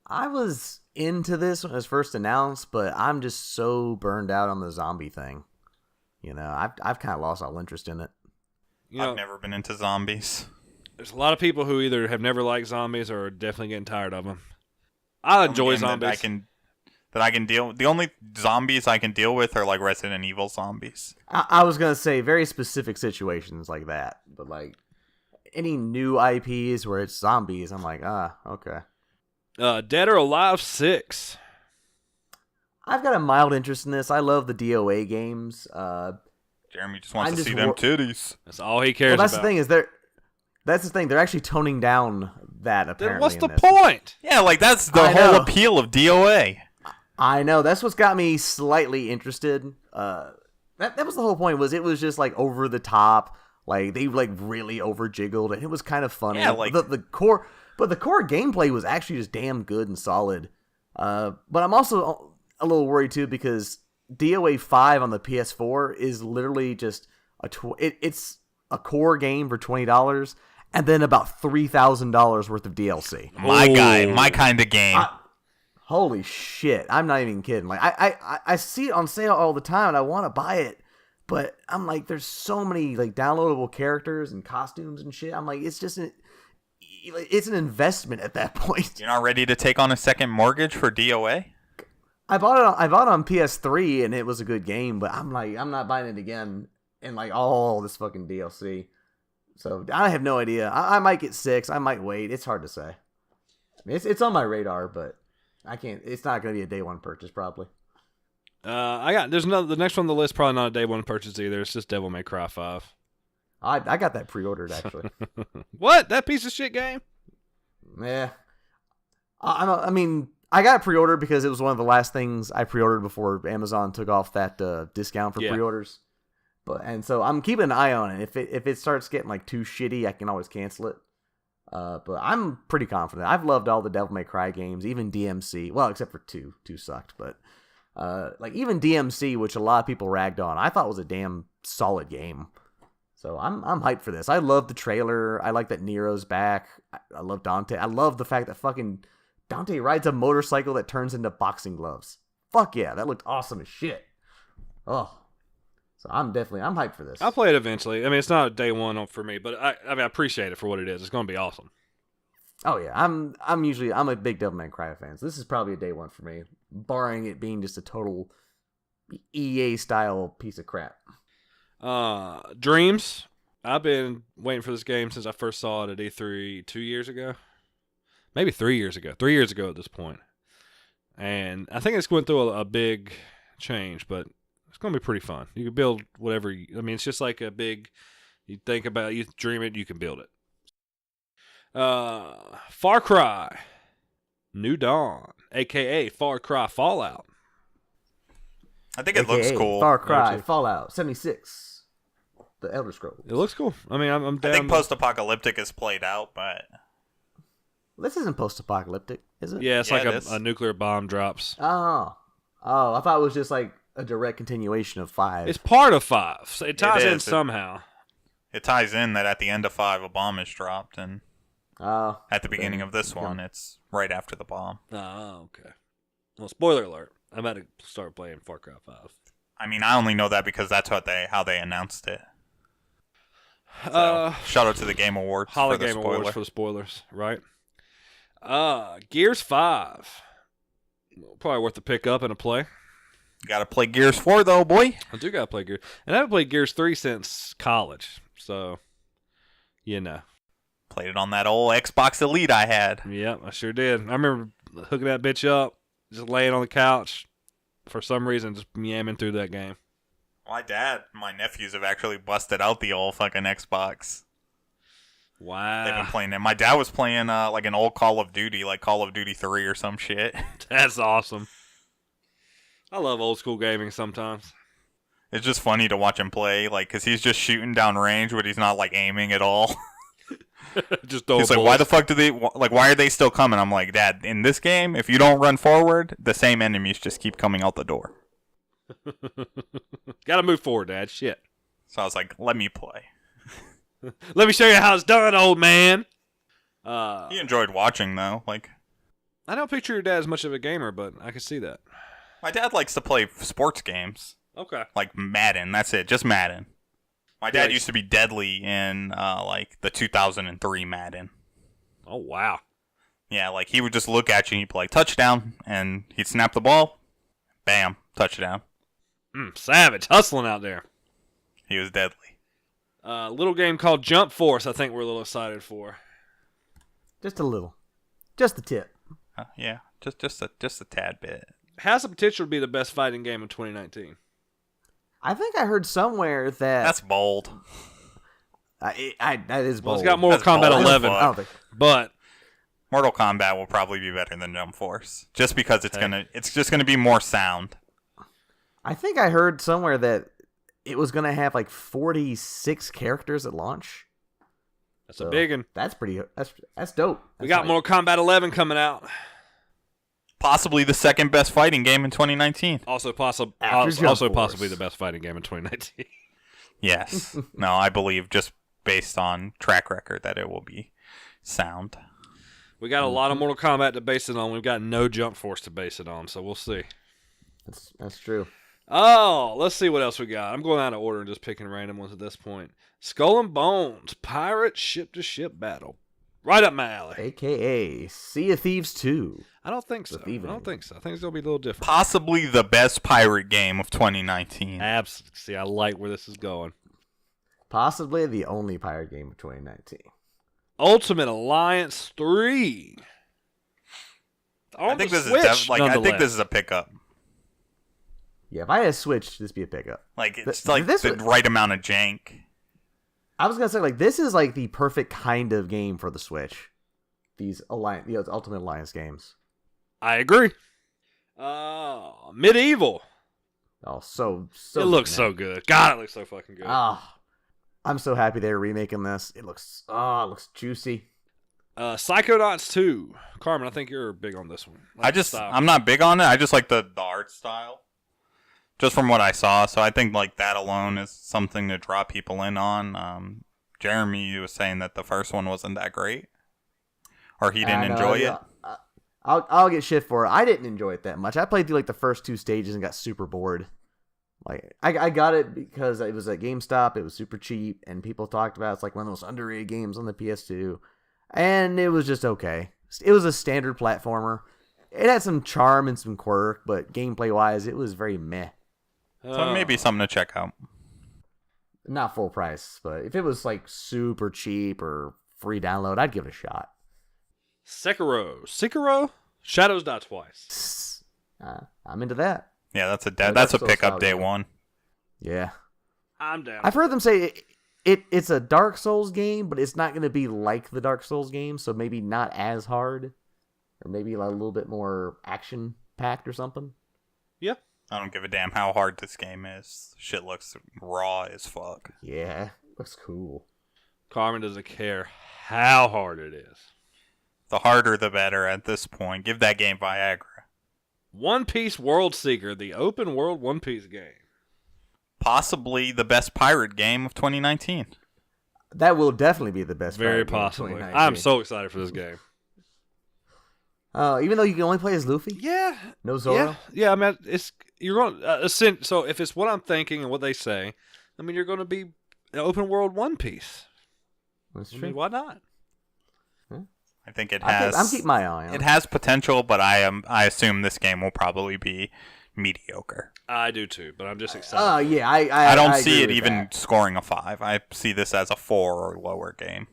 Speaker 1: I was into this when it was first announced, but I'm just so burned out on the zombie thing. I've kind of lost all interest in it.
Speaker 2: I've never been into zombies.
Speaker 3: There's a lot of people who either have never liked zombies or are definitely getting tired of them. I enjoy zombies.
Speaker 2: That I can deal. The only zombies I can deal with are like Resident Evil zombies.
Speaker 1: I was gonna say very specific situations like that, but like any new IPs where it's zombies, I'm like, okay.
Speaker 3: Dead or Alive 6.
Speaker 1: I've got a mild interest in this. I love the DOA games.
Speaker 2: Jeremy just wants to see them titties.
Speaker 3: That's all he cares
Speaker 1: that's
Speaker 3: about.
Speaker 1: That's the thing. They're actually toning down that apparently.
Speaker 3: Then what's the point?
Speaker 2: Yeah, like that's the whole appeal of DOA.
Speaker 1: I know. That's what's got me slightly interested. That was the whole point. It was just like over the top. Like they like really over jiggled, and it was kind of funny.
Speaker 2: Yeah, like
Speaker 1: the core gameplay was actually just damn good and solid. But I'm also a little worried too because DOA 5 on the PS4 is literally just it's a core game for $20 and then about $3,000 worth of DLC.
Speaker 2: My guy, my kind of game.
Speaker 1: Holy shit! I'm not even kidding. Like I see it on sale all the time, and I want to buy it, but I'm like, there's so many like downloadable characters and costumes and shit. I'm like, it's an investment at that point.
Speaker 2: You're not ready to take on a second mortgage for DOA?
Speaker 1: I bought it on PS3, and it was a good game, but I'm like, I'm not buying it again, and like all this fucking DLC. So I have no idea. I might get 6. I might wait. It's hard to say. I mean, it's on my radar, but I can't. It's not going to be a day one purchase, probably.
Speaker 3: The next one on the list. Probably not a day one purchase either. It's just Devil May Cry 5.
Speaker 1: I got that pre-ordered actually.
Speaker 3: What? That piece of shit game?
Speaker 1: Yeah. I mean, I got it pre-ordered because it was one of the last things I pre-ordered before Amazon took off that discount for pre-orders. And so I'm keeping an eye on it. If it starts getting like too shitty, I can always cancel it. But I'm pretty confident. I've loved all the Devil May Cry games, even DMC. Well, except for 2. 2 sucked, but like even DMC, which a lot of people ragged on, I thought was a damn solid game. So I'm hyped for this. I love the trailer. I like that Nero's back. I love Dante. I love the fact that fucking Dante rides a motorcycle that turns into boxing gloves. Fuck yeah, that looked awesome as shit. Oh. So I'm hyped for this.
Speaker 3: I'll play it eventually. I mean, it's not a day one for me, but I appreciate it for what it is. It's going to be awesome.
Speaker 1: Oh yeah, I'm a big Devil May Cry fan. So this is probably a day one for me, barring it being just a total EA style piece of crap.
Speaker 3: Dreams. I've been waiting for this game since I first saw it at E3 2 years ago. Maybe 3 years ago. 3 years ago at this point. And I think it's going through a big change, but It's going to be pretty fun. You can build whatever. It's just like a big. You think about it, you dream it, you can build it. Far Cry, New Dawn, aka Far Cry Fallout.
Speaker 2: I think it looks cool.
Speaker 1: Far Cry Fallout 76, the Elder Scrolls.
Speaker 3: It looks cool. I'm down.
Speaker 2: I think post-apocalyptic is played out, but
Speaker 1: this isn't post-apocalyptic, is it?
Speaker 3: Yeah, it's like a nuclear bomb drops.
Speaker 1: Oh, I thought it was just like a direct continuation of 5.
Speaker 3: It's part of 5. So it ties in somehow.
Speaker 2: It ties in that at the end of 5, a bomb is dropped, and at the beginning of this one, it's right after the bomb.
Speaker 3: Oh, okay. Well, spoiler alert. I'm about to start playing Far Cry 5.
Speaker 2: I only know that because that's how they announced it. So, shout out to the Game Awards for the
Speaker 3: Game
Speaker 2: spoiler.
Speaker 3: Awards for the spoilers, right? Gears 5. Probably worth the pick up and a play.
Speaker 2: You gotta play Gears 4 though, boy.
Speaker 3: I do gotta play Gears. And I haven't played Gears 3 since college. So,
Speaker 2: Played it on that old Xbox Elite I had.
Speaker 3: Yep, I sure did. I remember hooking that bitch up, just laying on the couch, for some reason, just yamming through that game.
Speaker 2: My nephews have actually busted out the old fucking Xbox.
Speaker 3: Wow.
Speaker 2: They've been playing it. My dad was playing like an old Call of Duty, like Call of Duty 3 or some shit.
Speaker 3: That's awesome. I love old school gaming sometimes.
Speaker 2: It's just funny to watch him play, like, because he's just shooting down range, but he's not, like, aiming at all.
Speaker 3: Just
Speaker 2: he's like, why the fuck why are they still coming? I'm like, Dad, in this game, if you don't run forward, the same enemies just keep coming out the door.
Speaker 3: Gotta move forward, Dad. Shit.
Speaker 2: So I was like, let me play.
Speaker 3: Let me show you how it's done, old man.
Speaker 2: He enjoyed watching, though. Like,
Speaker 3: I don't picture your dad as much of a gamer, but I can see that.
Speaker 2: My dad likes to play sports games.
Speaker 3: Okay.
Speaker 2: Like Madden, that's it, just Madden. My dad used to be deadly in like the 2003 Madden.
Speaker 3: Oh wow.
Speaker 2: Yeah, like he would just look at you and he'd be like, touchdown, and he'd snap the ball, bam, touchdown.
Speaker 3: Savage, hustling out there.
Speaker 2: He was deadly.
Speaker 3: Little game called Jump Force, I think we're a little excited for.
Speaker 1: Just a little. Just the tip.
Speaker 2: Yeah, just a tad bit.
Speaker 3: Has the potential to be the best fighting game in 2019.
Speaker 1: I think I heard somewhere that...
Speaker 2: That's bold.
Speaker 1: That is bold.
Speaker 3: Well, it's got Mortal Kombat 11, but...
Speaker 2: Mortal Kombat will probably be better than Jump Force, just because it's just gonna be more sound.
Speaker 1: I think I heard somewhere that it was gonna have like 46 characters at launch.
Speaker 3: That's a big one.
Speaker 1: That's pretty. That's dope.
Speaker 3: We got Mortal Kombat 11 coming out.
Speaker 2: Possibly the second best fighting game in 2019.
Speaker 3: Also possibly the best fighting game in 2019.
Speaker 2: Yes. No, I believe just based on track record that it will be sound.
Speaker 3: We got a lot of Mortal Kombat to base it on. We've got no Jump Force to base it on, so we'll see.
Speaker 1: That's true.
Speaker 3: Oh, let's see what else we got. I'm going out of order and just picking random ones at this point. Skull and Bones, Pirate Ship-to-Ship Battle. Right up my alley.
Speaker 1: AKA Sea of Thieves 2.
Speaker 3: I don't think so. I think it's going to be a little different.
Speaker 2: Possibly the best pirate game of 2019.
Speaker 3: Absolutely. See, I like where this is going.
Speaker 1: Possibly the only pirate game of 2019.
Speaker 3: Ultimate Alliance 3.
Speaker 2: I think this is a pickup.
Speaker 1: Yeah, if I had a Switch, this would be a pickup.
Speaker 2: Like, it's the right amount of jank.
Speaker 1: I was going to say, like, this is like the perfect kind of game for the Switch. These Ultimate Alliance games.
Speaker 3: I agree. Medieval.
Speaker 1: Oh, so
Speaker 3: it looks so good. God, it looks so fucking good.
Speaker 1: I'm so happy they're remaking this. It looks juicy.
Speaker 3: Psychonauts 2. Carmen, I think you're big on this one.
Speaker 2: I'm not big on it. I just like the art style. Just from what I saw. So I think like that alone is something to draw people in on. Jeremy was saying that the first one wasn't that great. Or he didn't enjoy it.
Speaker 1: I'll get shit for it. I didn't enjoy it that much. I played through like the first 2 stages and got super bored. Like I got it because it was at GameStop. It was super cheap, and people talked about it's like one of those underrated games on the PS2, and it was just okay. It was a standard platformer. It had some charm and some quirk, but gameplay wise, it was very meh.
Speaker 2: So maybe something to check out.
Speaker 1: Not full price, but if it was like super cheap or free download, I'd give it a shot.
Speaker 3: Sekiro? Shadows Die Twice.
Speaker 1: I'm into that.
Speaker 2: Yeah, that's a pickup day one.
Speaker 1: Yeah.
Speaker 3: I'm down.
Speaker 1: I've heard them say it's a Dark Souls game, but it's not going to be like the Dark Souls game, so maybe not as hard. Or maybe a little bit more action-packed or something.
Speaker 3: Yeah.
Speaker 2: I don't give a damn how hard this game is. Shit looks raw as fuck.
Speaker 1: Yeah, looks cool.
Speaker 3: Carmin doesn't care how hard it is.
Speaker 2: The harder the better at this point. Give that game Viagra.
Speaker 3: One Piece World Seeker, the open world One Piece game.
Speaker 2: Possibly the best pirate game of 2019.
Speaker 1: That will definitely be the best.
Speaker 3: Very
Speaker 1: pirate game of
Speaker 3: possibly.
Speaker 1: 2019.
Speaker 3: I'm so excited for this game.
Speaker 1: Even though you can only play as Luffy?
Speaker 3: Yeah.
Speaker 1: No Zoro?
Speaker 3: Yeah, I mean, you're going so if it's what I'm thinking and what they say, I mean, you're going to be an open world One Piece.
Speaker 1: That's
Speaker 3: I
Speaker 1: true.
Speaker 3: mean, why not?
Speaker 2: I think it has.
Speaker 1: I'm keeping my eye on it.
Speaker 2: It has potential, but I assume this game will probably be mediocre.
Speaker 3: I do too, but I'm just excited.
Speaker 1: Yeah,
Speaker 2: I don't see
Speaker 1: agree
Speaker 2: it
Speaker 1: with
Speaker 2: even
Speaker 1: that.
Speaker 2: scoring a 5. I see this as a 4 or lower game.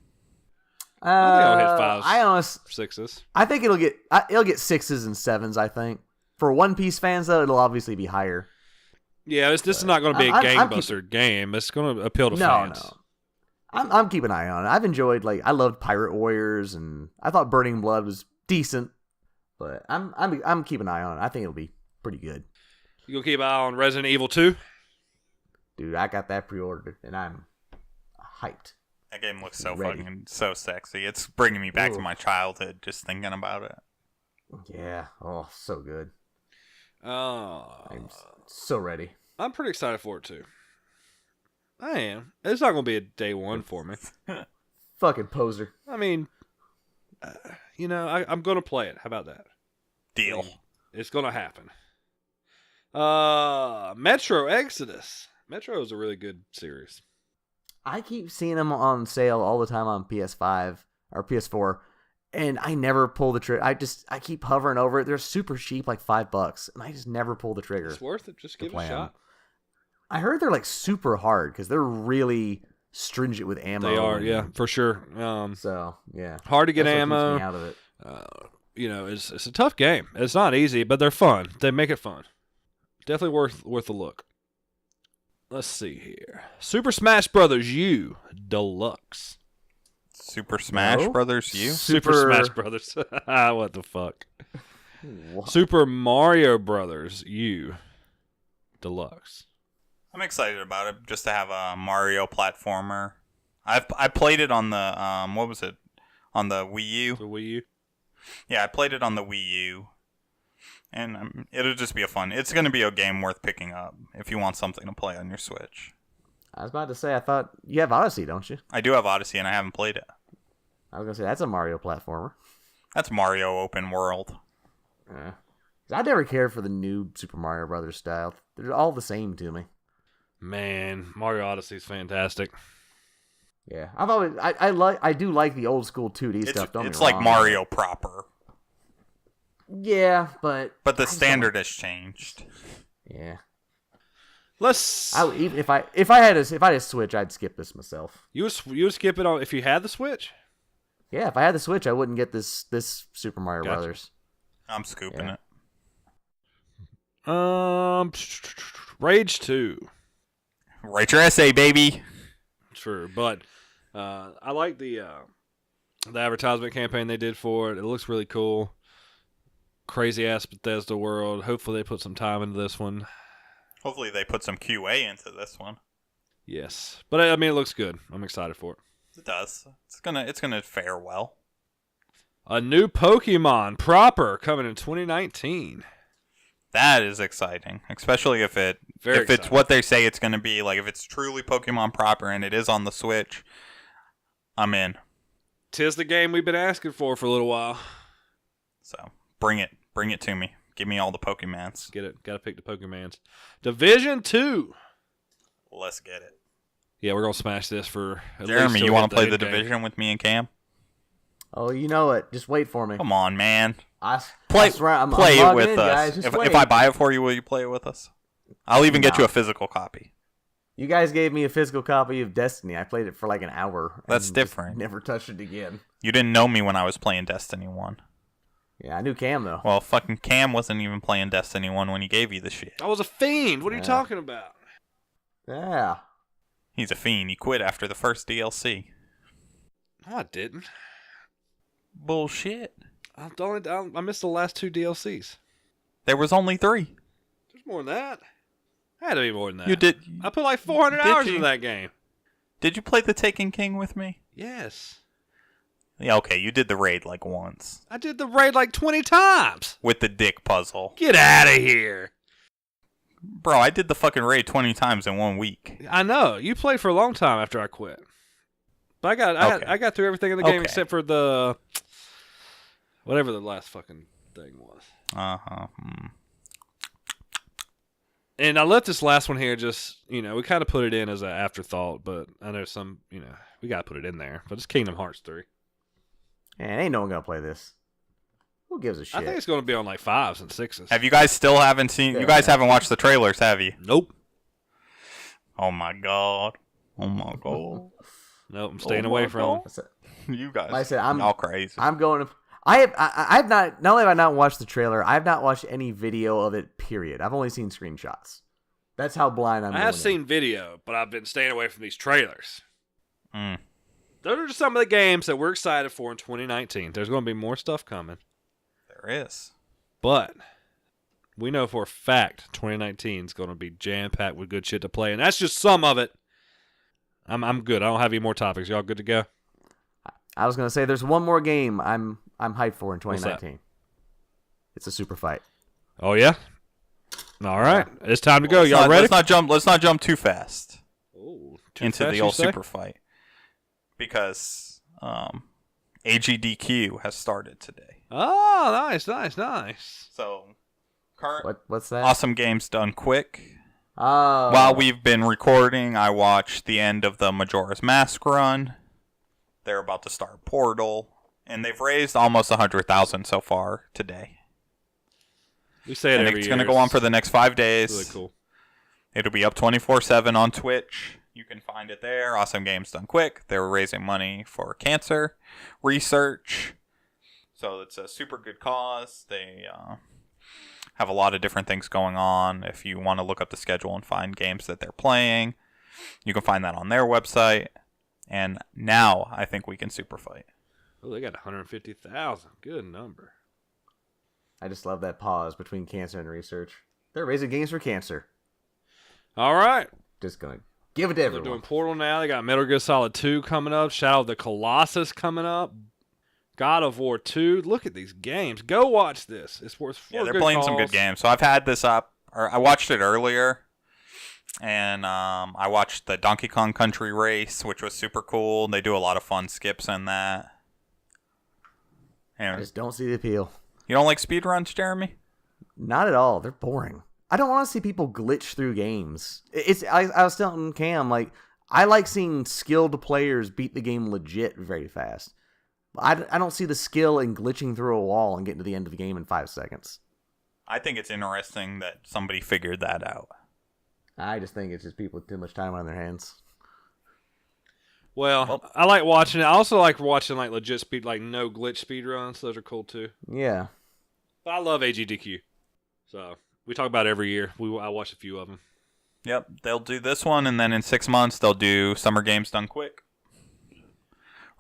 Speaker 3: I think I'll hit 5s, 6s.
Speaker 1: I think it'll get 6s and 7s. I think for One Piece fans though, it'll obviously be higher.
Speaker 3: Yeah, this is not going to be a gangbuster game. It's going to appeal to fans.
Speaker 1: No. I'm keeping an eye on it. I've enjoyed I loved Pirate Warriors, and I thought Burning Blood was decent, but I'm keeping an eye on it. I think it'll be pretty good.
Speaker 3: You gonna keep an eye on Resident Evil 2?
Speaker 1: Dude, I got that pre-ordered, and I'm hyped.
Speaker 2: That game looks so
Speaker 1: Ready.
Speaker 2: fucking so sexy. It's bringing me back to my childhood just thinking about it.
Speaker 1: Yeah. Oh, so good. I'm
Speaker 3: I'm
Speaker 1: so ready.
Speaker 3: pretty excited for it too. I am. It's not going to be a day one for me.
Speaker 1: Fucking poser.
Speaker 3: I mean, I'm going to play it. How about that?
Speaker 2: Deal.
Speaker 3: It's going to happen. Metro Exodus. Metro is a really good series.
Speaker 1: I keep seeing them on sale all the time on PS5 or PS4, and I never pull the trigger. I keep hovering over it. They're super cheap, like $5, and I just never pull the trigger.
Speaker 3: It's worth it. Just give it a
Speaker 1: play 'em.
Speaker 3: shot.
Speaker 1: I heard they're super hard because they're really stringent with ammo.
Speaker 3: They are, yeah, for sure.
Speaker 1: So yeah,
Speaker 3: hard to get
Speaker 1: That's what
Speaker 3: ammo.
Speaker 1: keeps me out of it.
Speaker 3: It's a tough game. It's not easy, but they're fun. They make it fun. Definitely worth a look. Let's see here. Super Smash Brothers U Deluxe.
Speaker 2: Super Smash Brothers U?
Speaker 3: Super Smash Brothers. What the fuck?
Speaker 1: What?
Speaker 3: Super Mario Brothers U Deluxe.
Speaker 2: I'm excited about it just to have a Mario platformer. I played it on the what was it? On the Wii U.
Speaker 3: The Wii U.
Speaker 2: Yeah, I played it on the Wii U. And it'll just be it's going to be a game worth picking up if you want something to play on your Switch.
Speaker 1: I was about to say, I thought you have Odyssey, don't you?
Speaker 2: I do have Odyssey and I haven't played it.
Speaker 1: I was gonna say that's a Mario platformer.
Speaker 2: That's Mario open world.
Speaker 1: Yeah. I never cared for the new Super Mario Brothers style. They're all the same to me.
Speaker 3: Man, Mario Odyssey is fantastic.
Speaker 1: Yeah, I do like the old school 2D stuff. Don't
Speaker 2: It's
Speaker 1: get me
Speaker 2: like
Speaker 1: wrong.
Speaker 2: Mario proper.
Speaker 1: Yeah, but
Speaker 2: The standard has changed.
Speaker 1: Yeah.
Speaker 3: Let's.
Speaker 1: If I had a Switch, I'd skip this myself.
Speaker 3: You would skip it on if you had the Switch.
Speaker 1: Yeah, if I had the Switch, I wouldn't get this Super Mario
Speaker 3: Gotcha.
Speaker 1: Brothers.
Speaker 2: I'm scooping
Speaker 1: Yeah.
Speaker 2: it.
Speaker 3: Rage 2.
Speaker 2: Write your essay, baby.
Speaker 3: True, but I like the advertisement campaign they did for it. It looks really cool. Crazy ass Bethesda world. Hopefully they put some time into this one.
Speaker 2: Hopefully they put some QA into this one.
Speaker 3: Yes, but I mean it looks good. I'm excited for it.
Speaker 2: It does. It's gonna fare well.
Speaker 3: A new Pokemon proper coming in 2019.
Speaker 2: That is exciting, especially if it's
Speaker 3: exciting.
Speaker 2: what they say it's going to be. Like if it's truly Pokemon proper and it is on the Switch, I'm in.
Speaker 3: 'Tis the game we've been asking for a little while.
Speaker 2: So bring it to me. Give me all the Pokemons.
Speaker 3: Get it. Got to pick the Pokemons. Division 2.
Speaker 2: Let's get it.
Speaker 3: Yeah, we're gonna smash this for at
Speaker 2: Jeremy,
Speaker 3: least
Speaker 2: you want to play
Speaker 3: the
Speaker 2: the
Speaker 3: game.
Speaker 2: Division with me and Cam?
Speaker 1: Oh, you know it. Just wait for me.
Speaker 2: Come on, man.
Speaker 1: I
Speaker 2: Play
Speaker 1: swear, I'm
Speaker 2: it
Speaker 1: logging
Speaker 2: with
Speaker 1: in,
Speaker 2: us.
Speaker 1: guys. Just
Speaker 2: If
Speaker 1: wait.
Speaker 2: I buy it for you, will you play it with us? I'll even get
Speaker 1: No.
Speaker 2: you a physical copy.
Speaker 1: You guys gave me a physical copy of Destiny. I played it for like an hour.
Speaker 2: That's
Speaker 1: and just
Speaker 2: different.
Speaker 1: Never touched it again.
Speaker 2: You didn't know me when I was playing Destiny 1.
Speaker 1: Yeah, I knew Cam though.
Speaker 2: Well, fucking Cam wasn't even playing Destiny 1 when he gave you the shit.
Speaker 3: I was a fiend. What are you
Speaker 1: Yeah.
Speaker 3: talking about?
Speaker 1: Yeah.
Speaker 2: He's a fiend. He quit after the first DLC.
Speaker 3: No, I didn't.
Speaker 2: Bullshit.
Speaker 3: I missed the last 2 DLCs.
Speaker 2: There was only 3.
Speaker 3: There's more than that. Had to be more than that.
Speaker 2: You did.
Speaker 3: I put like 400 hours into that game.
Speaker 2: Did you play the Taken King with me?
Speaker 3: Yes.
Speaker 2: Yeah, okay. You did the raid like once.
Speaker 3: I did the raid like 20 times.
Speaker 2: With the dick puzzle.
Speaker 3: Get out of here.
Speaker 2: Bro, I did the fucking raid 20 times in 1 week.
Speaker 3: I know. You played for a long time after I quit. But I got through everything in the game except for the... whatever the last fucking thing was.
Speaker 2: Uh-huh.
Speaker 3: And I left this last one here just, we kind of put it in as an afterthought, but I know we got to put it in there. But it's Kingdom Hearts 3.
Speaker 1: And ain't no one going to play this. Who gives a shit?
Speaker 3: I think it's going to be on like 5s and 6s.
Speaker 2: Have you guys haven't seen... You guys haven't watched the trailers, have you?
Speaker 3: Nope.
Speaker 2: Oh my god. Oh my god.
Speaker 3: Nope, I'm staying away from them.
Speaker 2: You guys
Speaker 1: like I said, I'm
Speaker 2: all crazy.
Speaker 1: I'm going to... I've not only have I not watched the trailer, I've not watched any video of it, period. I've only seen screenshots. That's how blind I'm.
Speaker 3: I have seen video, but I've been staying away from these trailers.
Speaker 2: Mm.
Speaker 3: Those are just some of the games that we're excited for in 2019. There's going to be more stuff coming.
Speaker 2: There is.
Speaker 3: But we know for a fact 2019 is going to be jam-packed with good shit to play, and that's just some of it. I'm good. I don't have any more topics. Y'all good to go?
Speaker 1: I was going to say there's one more game I'm hyped for in 2019. It's a SuperFight.
Speaker 3: Oh yeah. All right, it's time to go. Y'all ready?
Speaker 2: Let's not jump too fast into
Speaker 3: fast,
Speaker 2: the old SuperFight because AGDQ has started today.
Speaker 3: Oh, nice.
Speaker 2: So, current
Speaker 1: what's that?
Speaker 2: Awesome Games Done Quick.
Speaker 1: Oh.
Speaker 2: While we've been recording, I watched the end of the Majora's Mask run. They're about to start Portal, and they've raised almost 100,000 so far today.
Speaker 3: We say it every year.
Speaker 2: It's going to go on for the next 5 days.
Speaker 3: Really cool.
Speaker 2: It'll be up 24/7 on Twitch. You can find it there. Awesome Games Done Quick. They're raising money for cancer research. So it's a super good cause. They have a lot of different things going on. If you want to look up the schedule and find games that they're playing, you can find that on their website. And now I think we can super fight.
Speaker 3: Oh, they got 150,000. Good number.
Speaker 1: I just love that pause between cancer and research. They're raising games for cancer.
Speaker 3: All right.
Speaker 1: Just going to give it to everyone.
Speaker 3: They're doing Portal now. They got Metal Gear Solid 2 coming up. Shadow of the Colossus coming up. God of War 2. Look at these games. Go watch this. It's worth
Speaker 2: they're playing some good games. So I've had this up. Or I watched it earlier. And I watched the Donkey Kong Country race, which was super cool. They do a lot of fun skips in that.
Speaker 1: I just don't see the appeal.
Speaker 2: You don't like speedruns, Jeremy?
Speaker 1: Not at all. They're boring. I don't want to see people glitch through games. I was telling Cam, like, I like seeing skilled players beat the game legit very fast. I don't see the skill in glitching through a wall and getting to the end of the game in 5 seconds.
Speaker 2: I think it's interesting that somebody figured that out.
Speaker 1: I just think it's just people with too much time on their hands.
Speaker 3: Well, I like watching it. I also like watching like legit speed, like no glitch speed runs. Those are cool too.
Speaker 1: Yeah.
Speaker 3: But I love AGDQ. So we talk about it every year. I watch a few of them.
Speaker 2: Yep, they'll do this one, and then in 6 months they'll do Summer Games Done Quick.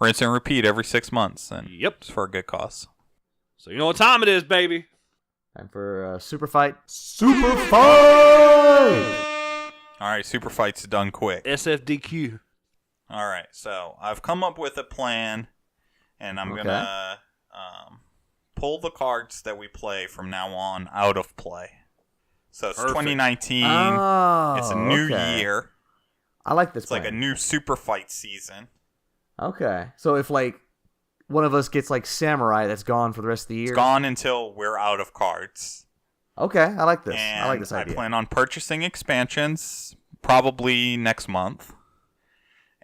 Speaker 2: Rinse and repeat every 6 months, and it's for a good cause.
Speaker 3: So you know what time it is, baby.
Speaker 1: Time for SuperFight. SuperFight!
Speaker 2: All right, SuperFight's Done Quick.
Speaker 3: SFDQ.
Speaker 2: All right, so I've come up with a plan, and I'm going to pull the cards that we play from now on out of play. So it's 2019.
Speaker 1: Oh,
Speaker 2: it's a new year.
Speaker 1: I like this
Speaker 2: plan. It's like a new SuperFight season.
Speaker 1: Okay. So if, like, one of us gets, like, Samurai, that's gone for the rest of the year?
Speaker 2: It's gone until we're out of cards.
Speaker 1: Okay, I like this.
Speaker 2: And
Speaker 1: I like this idea.
Speaker 2: I plan on purchasing expansions probably next month.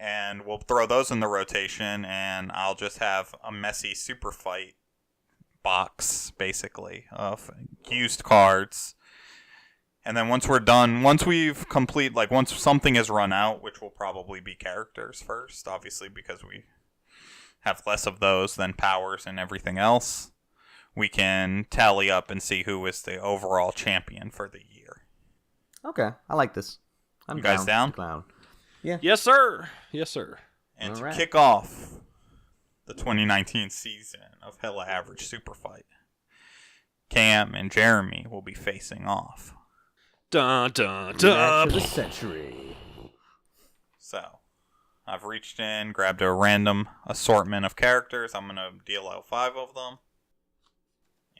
Speaker 2: And we'll throw those in the rotation, and I'll just have a messy SuperFight box, basically, of used cards. And then once we're done, once something is run out, which will probably be characters first, obviously, because we have less of those than powers and everything else, we can tally up and see who is the overall champion for the year.
Speaker 1: Okay, I like this. I'm
Speaker 2: You guys down?
Speaker 1: Clown.
Speaker 3: Yes, sir. Yes, sir.
Speaker 2: And
Speaker 1: All
Speaker 2: to
Speaker 1: right.
Speaker 2: kick off the 2019 season of Hella Average Super Fight, Cam and Jeremy will be facing off.
Speaker 3: Dun, dun,
Speaker 1: Match
Speaker 3: dun.
Speaker 1: of the century.
Speaker 2: So, I've reached in, grabbed a random assortment of characters. I'm going to deal out 5 of them.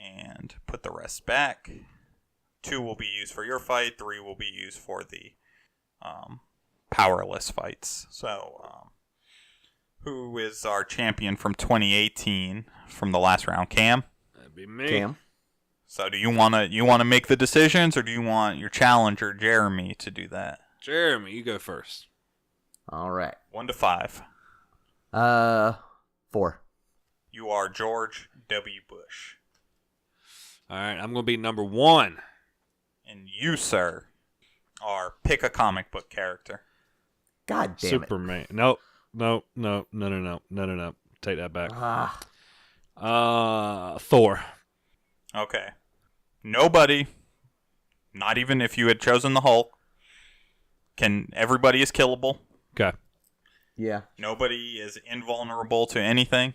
Speaker 2: And put the rest back. 2 will be used for your fight. 3 will be used for the powerless fights. So, who is our champion from 2018 from the last round? Cam?
Speaker 3: That'd be me.
Speaker 1: Cam.
Speaker 2: So do you wanna make the decisions, or do you want your challenger Jeremy to do that?
Speaker 3: Jeremy, you go first.
Speaker 1: All right.
Speaker 2: 1 to 5.
Speaker 1: 4.
Speaker 2: You are George W. Bush.
Speaker 3: All right, I'm gonna be number 1.
Speaker 2: And you, sir, are pick a comic book character.
Speaker 1: God damn
Speaker 3: Superman. No. Take that back.
Speaker 1: it.
Speaker 3: Thor.
Speaker 2: Okay. Nobody, not even if you had chosen the Hulk, everybody is killable.
Speaker 3: Okay.
Speaker 1: Yeah.
Speaker 2: Nobody is invulnerable to anything.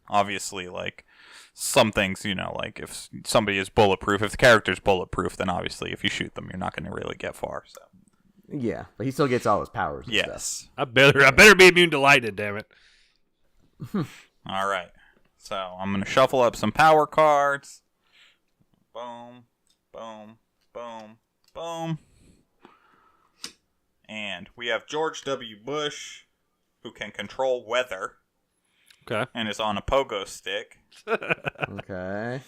Speaker 2: Obviously, like, some things, like if somebody is bulletproof, if the character's bulletproof, then obviously if you shoot them, you're not going to really get far. So
Speaker 1: Yeah, but he still gets all his powers. And stuff.
Speaker 2: yes.
Speaker 3: I better be immune to lightning, damn it.
Speaker 2: All right. So I'm going to shuffle up some power cards. Boom, boom, boom, boom. And we have George W. Bush, who can control weather
Speaker 3: Okay.
Speaker 2: and is on a pogo stick,
Speaker 1: Okay.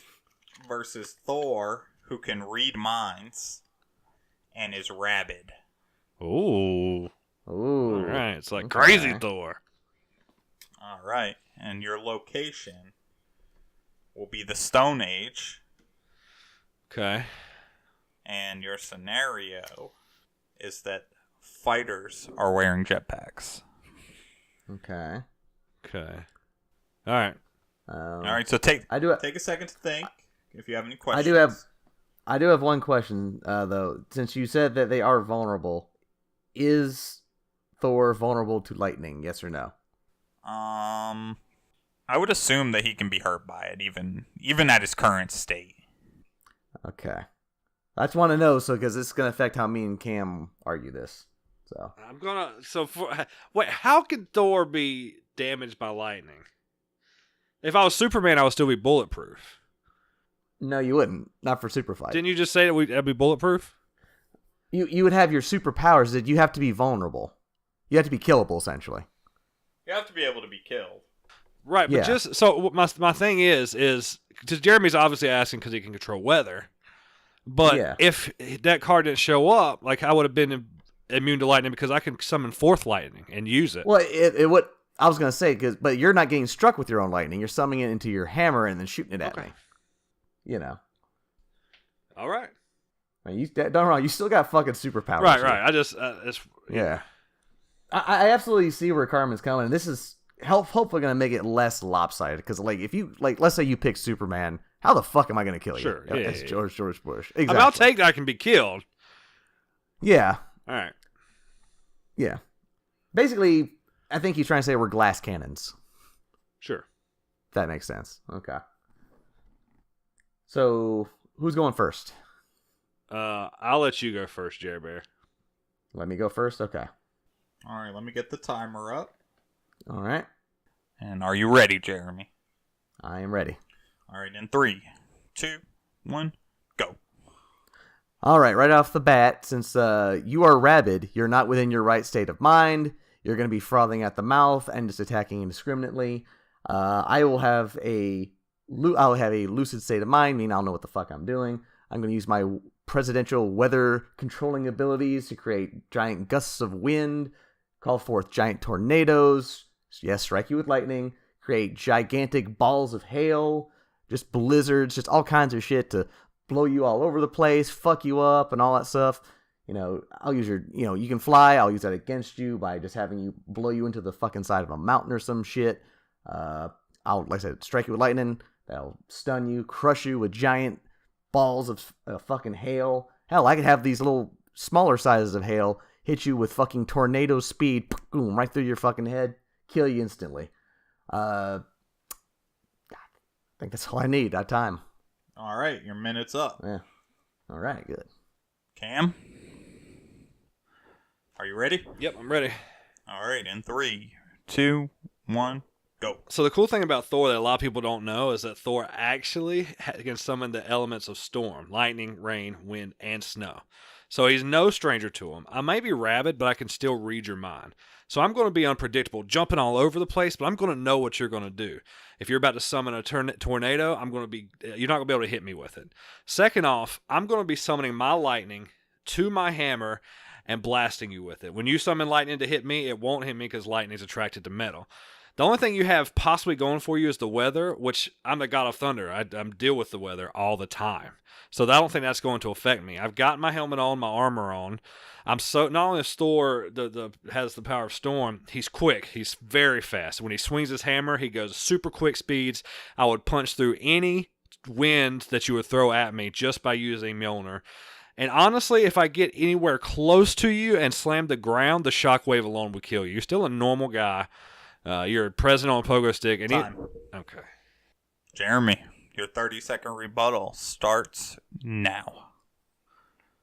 Speaker 2: versus Thor, who can read minds and is rabid.
Speaker 3: Ooh.
Speaker 1: Ooh.
Speaker 3: All right. It's like
Speaker 1: Okay.
Speaker 3: crazy Thor.
Speaker 2: All right. And your location will be the Stone Age.
Speaker 3: Okay.
Speaker 2: And your scenario is that fighters are wearing jetpacks.
Speaker 1: Okay.
Speaker 3: Okay. All right.
Speaker 2: All right, so take a second to think if you have any questions.
Speaker 1: I do have one question though. Since you said that they are vulnerable, is Thor vulnerable to lightning? Yes or no?
Speaker 2: I would assume that he can be hurt by it, even at his current state.
Speaker 1: Okay. I just want to know, because it's gonna affect how me and Cam argue this. So
Speaker 3: I'm gonna. Wait. How can Thor be damaged by lightning? If I was Superman, I would still be bulletproof.
Speaker 1: no, you wouldn't. Not for SuperFight.
Speaker 3: Didn't you just say that I'd be bulletproof?
Speaker 1: You would have your superpowers that you have to be vulnerable. You have to be killable, essentially.
Speaker 2: You have to be able to be killed.
Speaker 3: Right, but
Speaker 1: Yeah.
Speaker 3: just so my thing is because Jeremy's obviously asking because he can control weather, but
Speaker 1: Yeah.
Speaker 3: if that card didn't show up, like I would have been immune to lightning because I can summon forth lightning and use it.
Speaker 1: Well, it would. I was gonna say but you're not getting struck with your own lightning. You're summoning it into your hammer and then shooting it at me. You know.
Speaker 3: All right.
Speaker 1: You don't wrong. You still got fucking superpowers.
Speaker 3: Right.
Speaker 1: here.
Speaker 3: I just it's
Speaker 1: Yeah. I absolutely see where Carmen's coming, and this is hopefully going to make it less lopsided. Because, like, if you, let's say you pick Superman, how the fuck am I going to kill you?
Speaker 3: Sure, yeah,
Speaker 1: It's
Speaker 3: yeah.
Speaker 1: George Bush.
Speaker 3: I
Speaker 1: Exactly.
Speaker 3: mean, I'll take that I can be killed.
Speaker 1: Yeah.
Speaker 3: All right.
Speaker 1: Yeah. Basically, I think he's trying to say we're glass cannons.
Speaker 3: Sure.
Speaker 1: If that makes sense. Okay. So, who's going first?
Speaker 3: I'll let you go first, Jerry Bear.
Speaker 1: Let me go first? Okay.
Speaker 2: All right, let me get the timer up.
Speaker 1: All right.
Speaker 2: And are you ready, Jeremy?
Speaker 1: I am ready.
Speaker 2: All right, in 3, 2, 1, go.
Speaker 1: All right off the bat, since you are rabid, you're not within your right state of mind. You're going to be frothing at the mouth and just attacking indiscriminately. I'll have a lucid state of mind, meaning I'll know what the fuck I'm doing. I'm going to use my presidential weather controlling abilities to create giant gusts of wind, call forth giant tornadoes, yes, strike you with lightning, create gigantic balls of hail, just blizzards, just all kinds of shit to blow you all over the place, fuck you up, and all that stuff. I'll use you can fly, I'll use that against you by just having you blow you into the fucking side of a mountain or some shit. Like I said, strike you with lightning, that'll stun you, crush you with giant balls of fucking hail. Hell, I could have these little smaller sizes of hail hit you with fucking tornado speed, boom, right through your fucking head, kill you instantly. I think that's all I need. That time.
Speaker 2: All right, your minute's up.
Speaker 1: Yeah. All right, good.
Speaker 2: Cam, are you ready?
Speaker 3: Yep, I'm ready.
Speaker 2: All right, in 3, 2, 1, go.
Speaker 3: So the cool thing about Thor that a lot of people don't know is that Thor actually can summon the elements of storm, lightning, rain, wind, and snow. So he's no stranger to them. I may be rabid, but I can still read your mind. So I'm going to be unpredictable, jumping all over the place, but I'm going to know what you're going to do. If you're about to summon a tornado, you're not going to be able to hit me with it. Second off, I'm going to be summoning my lightning to my hammer and blasting you with it. When you summon lightning to hit me, it won't hit me because lightning is attracted to metal. The only thing you have possibly going for you is the weather, which I'm the god of thunder. I deal with the weather all the time. So I don't think that's going to affect me. I've got my helmet on, my armor on. Not only is Thor has the power of storm, he's quick. He's very fast. When he swings his hammer, he goes super quick speeds. I would punch through any wind that you would throw at me just by using Mjolnir. And honestly, if I get anywhere close to you and slam the ground, the shockwave alone would kill you. You're still a normal guy. You're present on a pogo stick. And
Speaker 2: Time.
Speaker 3: Okay.
Speaker 2: Jeremy, your 30-second rebuttal starts now.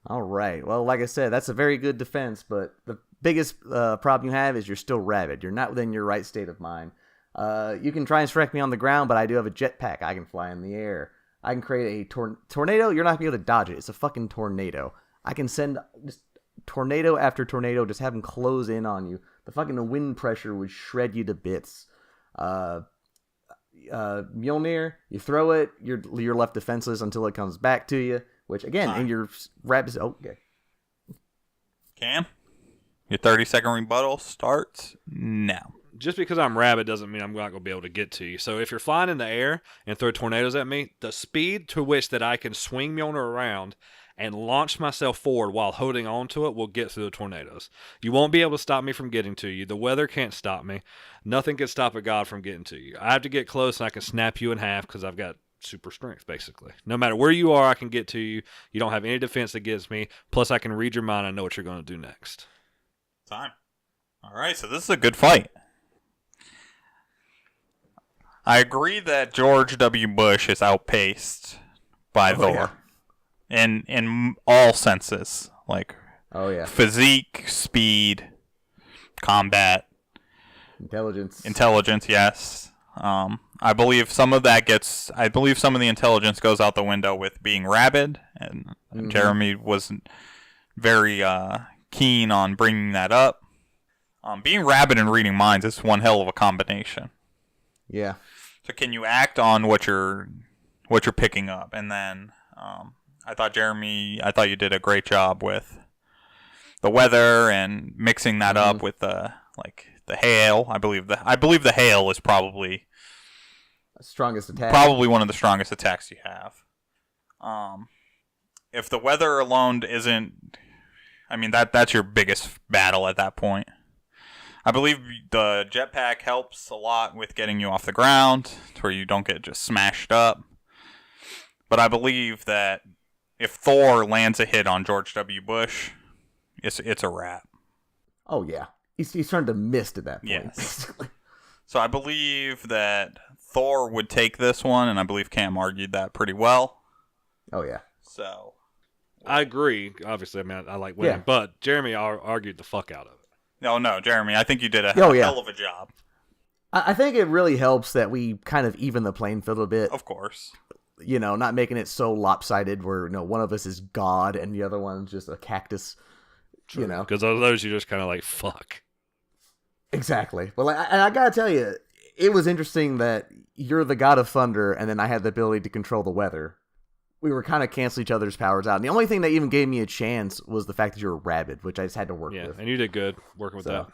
Speaker 1: All right. Well, like I said, that's a very good defense, but the biggest problem you have is you're still rabid. You're not within your right state of mind. You can try and strike me on the ground, but I do have a jetpack. I can fly in the air. I can create a tornado. You're not going to be able to dodge it. It's a fucking tornado. I can send just tornado after tornado, just have them close in on you. The fucking wind pressure would shred you to bits. Mjolnir, you throw it, you're left defenseless until it comes back to you. Which again, in your rabid. Oh, okay.
Speaker 2: Cam, your 30-second rebuttal starts now.
Speaker 3: Just because I'm rabid doesn't mean I'm not going to be able to get to you. So if you're flying in the air and throw tornadoes at me, the speed to which that I can swing Mjolnir around and launch myself forward while holding on to it will get through the tornadoes. You won't be able to stop me from getting to you. The weather can't stop me. Nothing can stop a god from getting to you. I have to get close and I can snap you in half because I've got super strength, basically. No matter where you are, I can get to you. You don't have any defense against me. Plus, I can read your mind. I know what you're going to do next.
Speaker 2: Time. All right, so this is a good fight. I agree that George W. Bush is outpaced by Thor in all senses, like physique, speed, combat, intelligence. Yes, I believe some of the intelligence goes out the window with being rabid, and Jeremy wasn't very keen on bringing that up. Being rabid and reading minds is one hell of a combination.
Speaker 1: Yeah.
Speaker 2: So can you act on what you're picking up? And then I thought you did a great job with the weather and mixing that up with the hail. I believe the hail is probably
Speaker 1: strongest attack.
Speaker 2: Probably one of the strongest attacks you have. If the weather alone isn't, I mean that's your biggest battle at that point. I believe the jetpack helps a lot with getting you off the ground to where you don't get just smashed up. But I believe that if Thor lands a hit on George W. Bush, it's a wrap.
Speaker 1: Oh, yeah. He's turned to mist at that point.
Speaker 2: Yes. So I believe that Thor would take this one, and I believe Cam argued that pretty well.
Speaker 1: Oh, yeah.
Speaker 2: So
Speaker 3: I agree. Obviously, I mean, I like winning, but Jeremy argued the fuck out of it.
Speaker 2: No, Jeremy, I think you did a hell of a job.
Speaker 1: I think it really helps that we kind of even the playing field a bit.
Speaker 2: Of course.
Speaker 1: You know, not making it so lopsided where, one of us is God and the other one's just a cactus.
Speaker 3: True.
Speaker 1: You know?
Speaker 3: Because those you're just kind of like, fuck.
Speaker 1: Exactly. Well, I gotta tell you, it was interesting that you're the god of thunder and then I had the ability to control the weather. We were kind of canceling each other's powers out. And the only thing that even gave me a chance was the fact that you were rabid, which I just had to work with.
Speaker 3: Yeah, and you did good working with that.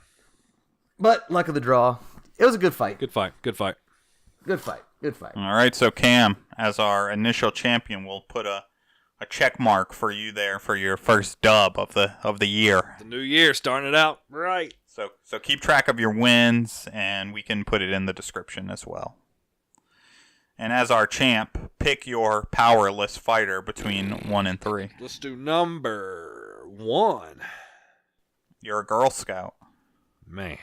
Speaker 1: But luck of the draw. It was a good fight.
Speaker 3: Good fight.
Speaker 2: All right, so Cam, as our initial champion, we'll put a check mark for you there for your first dub of the year.
Speaker 3: The new year, starting it out right.
Speaker 2: So keep track of your wins, and we can put it in the description as well. And as our champ, pick your powerless fighter between 1 and 3.
Speaker 3: Let's do number 1.
Speaker 2: You're a Girl Scout.
Speaker 3: Man,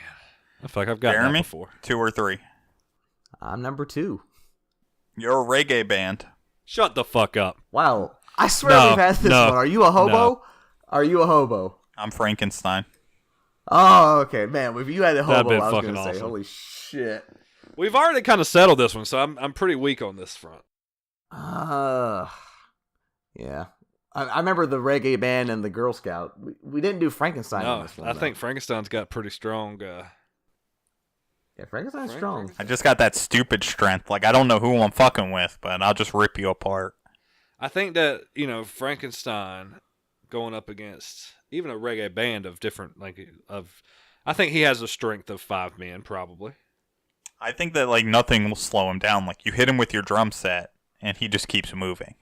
Speaker 3: I feel like I've got that
Speaker 2: Jeremy,
Speaker 3: before.
Speaker 2: 2 or 3.
Speaker 1: I'm number 2.
Speaker 2: You're a reggae band.
Speaker 3: Shut the fuck up.
Speaker 1: Wow. I swear
Speaker 3: No,
Speaker 1: we've had this
Speaker 3: no,
Speaker 1: one. Are you a hobo?
Speaker 3: no.
Speaker 1: Are you a hobo?
Speaker 2: I'm Frankenstein.
Speaker 1: Oh, okay. Man, if you had a
Speaker 3: That'd
Speaker 1: hobo,
Speaker 3: been
Speaker 1: I was
Speaker 3: fucking
Speaker 1: going to say,
Speaker 3: awesome.
Speaker 1: holy shit.
Speaker 3: We've already kind of settled this one, so I'm pretty weak on this front.
Speaker 1: Yeah. I remember the reggae band and the Girl Scout. We didn't do Frankenstein on
Speaker 3: No,
Speaker 1: this one,
Speaker 3: I
Speaker 1: though.
Speaker 3: think Frankenstein's got pretty strong.
Speaker 1: Yeah, Frankenstein's strong.
Speaker 2: I just got that stupid strength. Like, I don't know who I'm fucking with, but I'll just rip you apart.
Speaker 3: I think that, Frankenstein going up against even a reggae band of different, I think he has a strength of 5 men, probably.
Speaker 2: I think that, like, nothing will slow him down. Like, you hit him with your drum set, and he just keeps moving.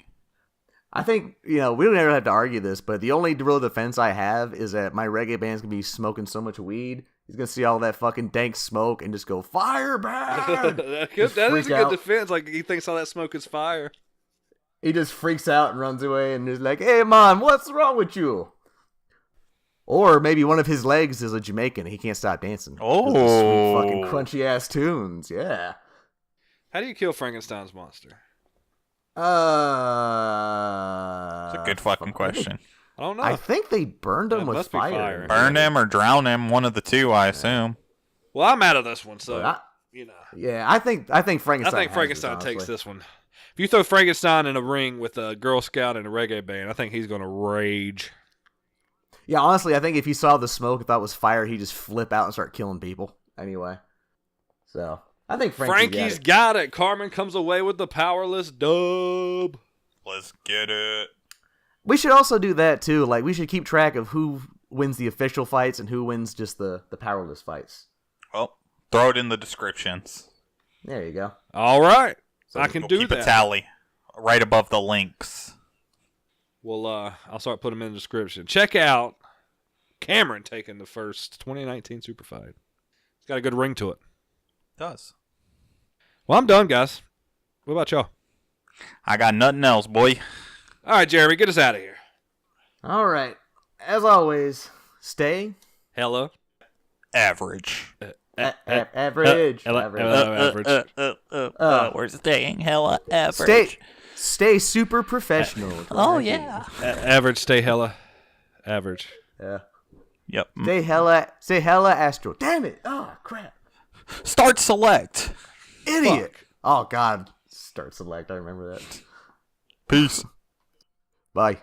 Speaker 1: I think, we don't ever have to argue this, but the only real defense I have is that my reggae band's going to be smoking so much weed, he's going to see all that fucking dank smoke and just go, firebag!
Speaker 3: that
Speaker 1: Just
Speaker 3: is a
Speaker 1: freak
Speaker 3: good
Speaker 1: out.
Speaker 3: defense. Like, he thinks all that smoke is fire.
Speaker 1: He just freaks out and runs away and is like, hey, man, what's wrong with you? Or maybe one of his legs is a Jamaican. He can't stop dancing.
Speaker 2: Oh.
Speaker 1: Sweet fucking crunchy-ass tunes, yeah.
Speaker 3: How do you kill Frankenstein's monster?
Speaker 2: It's a good fucking question.
Speaker 3: I don't know.
Speaker 1: I think they burned him
Speaker 3: It
Speaker 1: with
Speaker 3: must be
Speaker 1: fire.
Speaker 3: fire.
Speaker 2: Burn him or drown him, one of the two, I assume.
Speaker 3: Well, I'm out of this one, so,
Speaker 1: But I think Frankenstein.
Speaker 3: I think Frankenstein takes this one. If you throw Frankenstein in a ring with a Girl Scout and a reggae band, I think he's going to rage.
Speaker 1: Yeah, honestly, I think if he saw the smoke and thought it was fire, he'd just flip out and start killing people. Anyway, so I think
Speaker 3: Frankie's got it. Carmin comes away with the powerless dub.
Speaker 2: Let's get it.
Speaker 1: We should also do that too. Like, we should keep track of who wins the official fights and who wins just the powerless fights.
Speaker 2: Well, throw it in the descriptions.
Speaker 1: There you go.
Speaker 3: All right.
Speaker 1: So
Speaker 3: I can
Speaker 2: We'll
Speaker 3: do
Speaker 2: keep
Speaker 3: that.
Speaker 2: a tally right above the links.
Speaker 3: Well, I'll start putting them in the description. Check out Cameron taking the first 2019 SuperFight. It's got a good ring to it.
Speaker 2: Does.
Speaker 3: Well, I'm done, guys. What about y'all?
Speaker 2: I got nothing else, boy.
Speaker 3: All right, Jeremy, get us out of here.
Speaker 1: All right. As always, stay
Speaker 3: Hello.
Speaker 2: Average.
Speaker 1: average.
Speaker 3: Average.
Speaker 2: We're staying hella average.
Speaker 1: Stay super professional.
Speaker 2: Oh, yeah.
Speaker 3: Average, stay hella. Average.
Speaker 1: Yeah.
Speaker 2: Yep.
Speaker 1: Stay hella astro. Damn it. Oh, crap.
Speaker 2: Start select.
Speaker 1: Idiot. Oh, God. Start select. I remember that.
Speaker 2: Peace.
Speaker 1: Bye.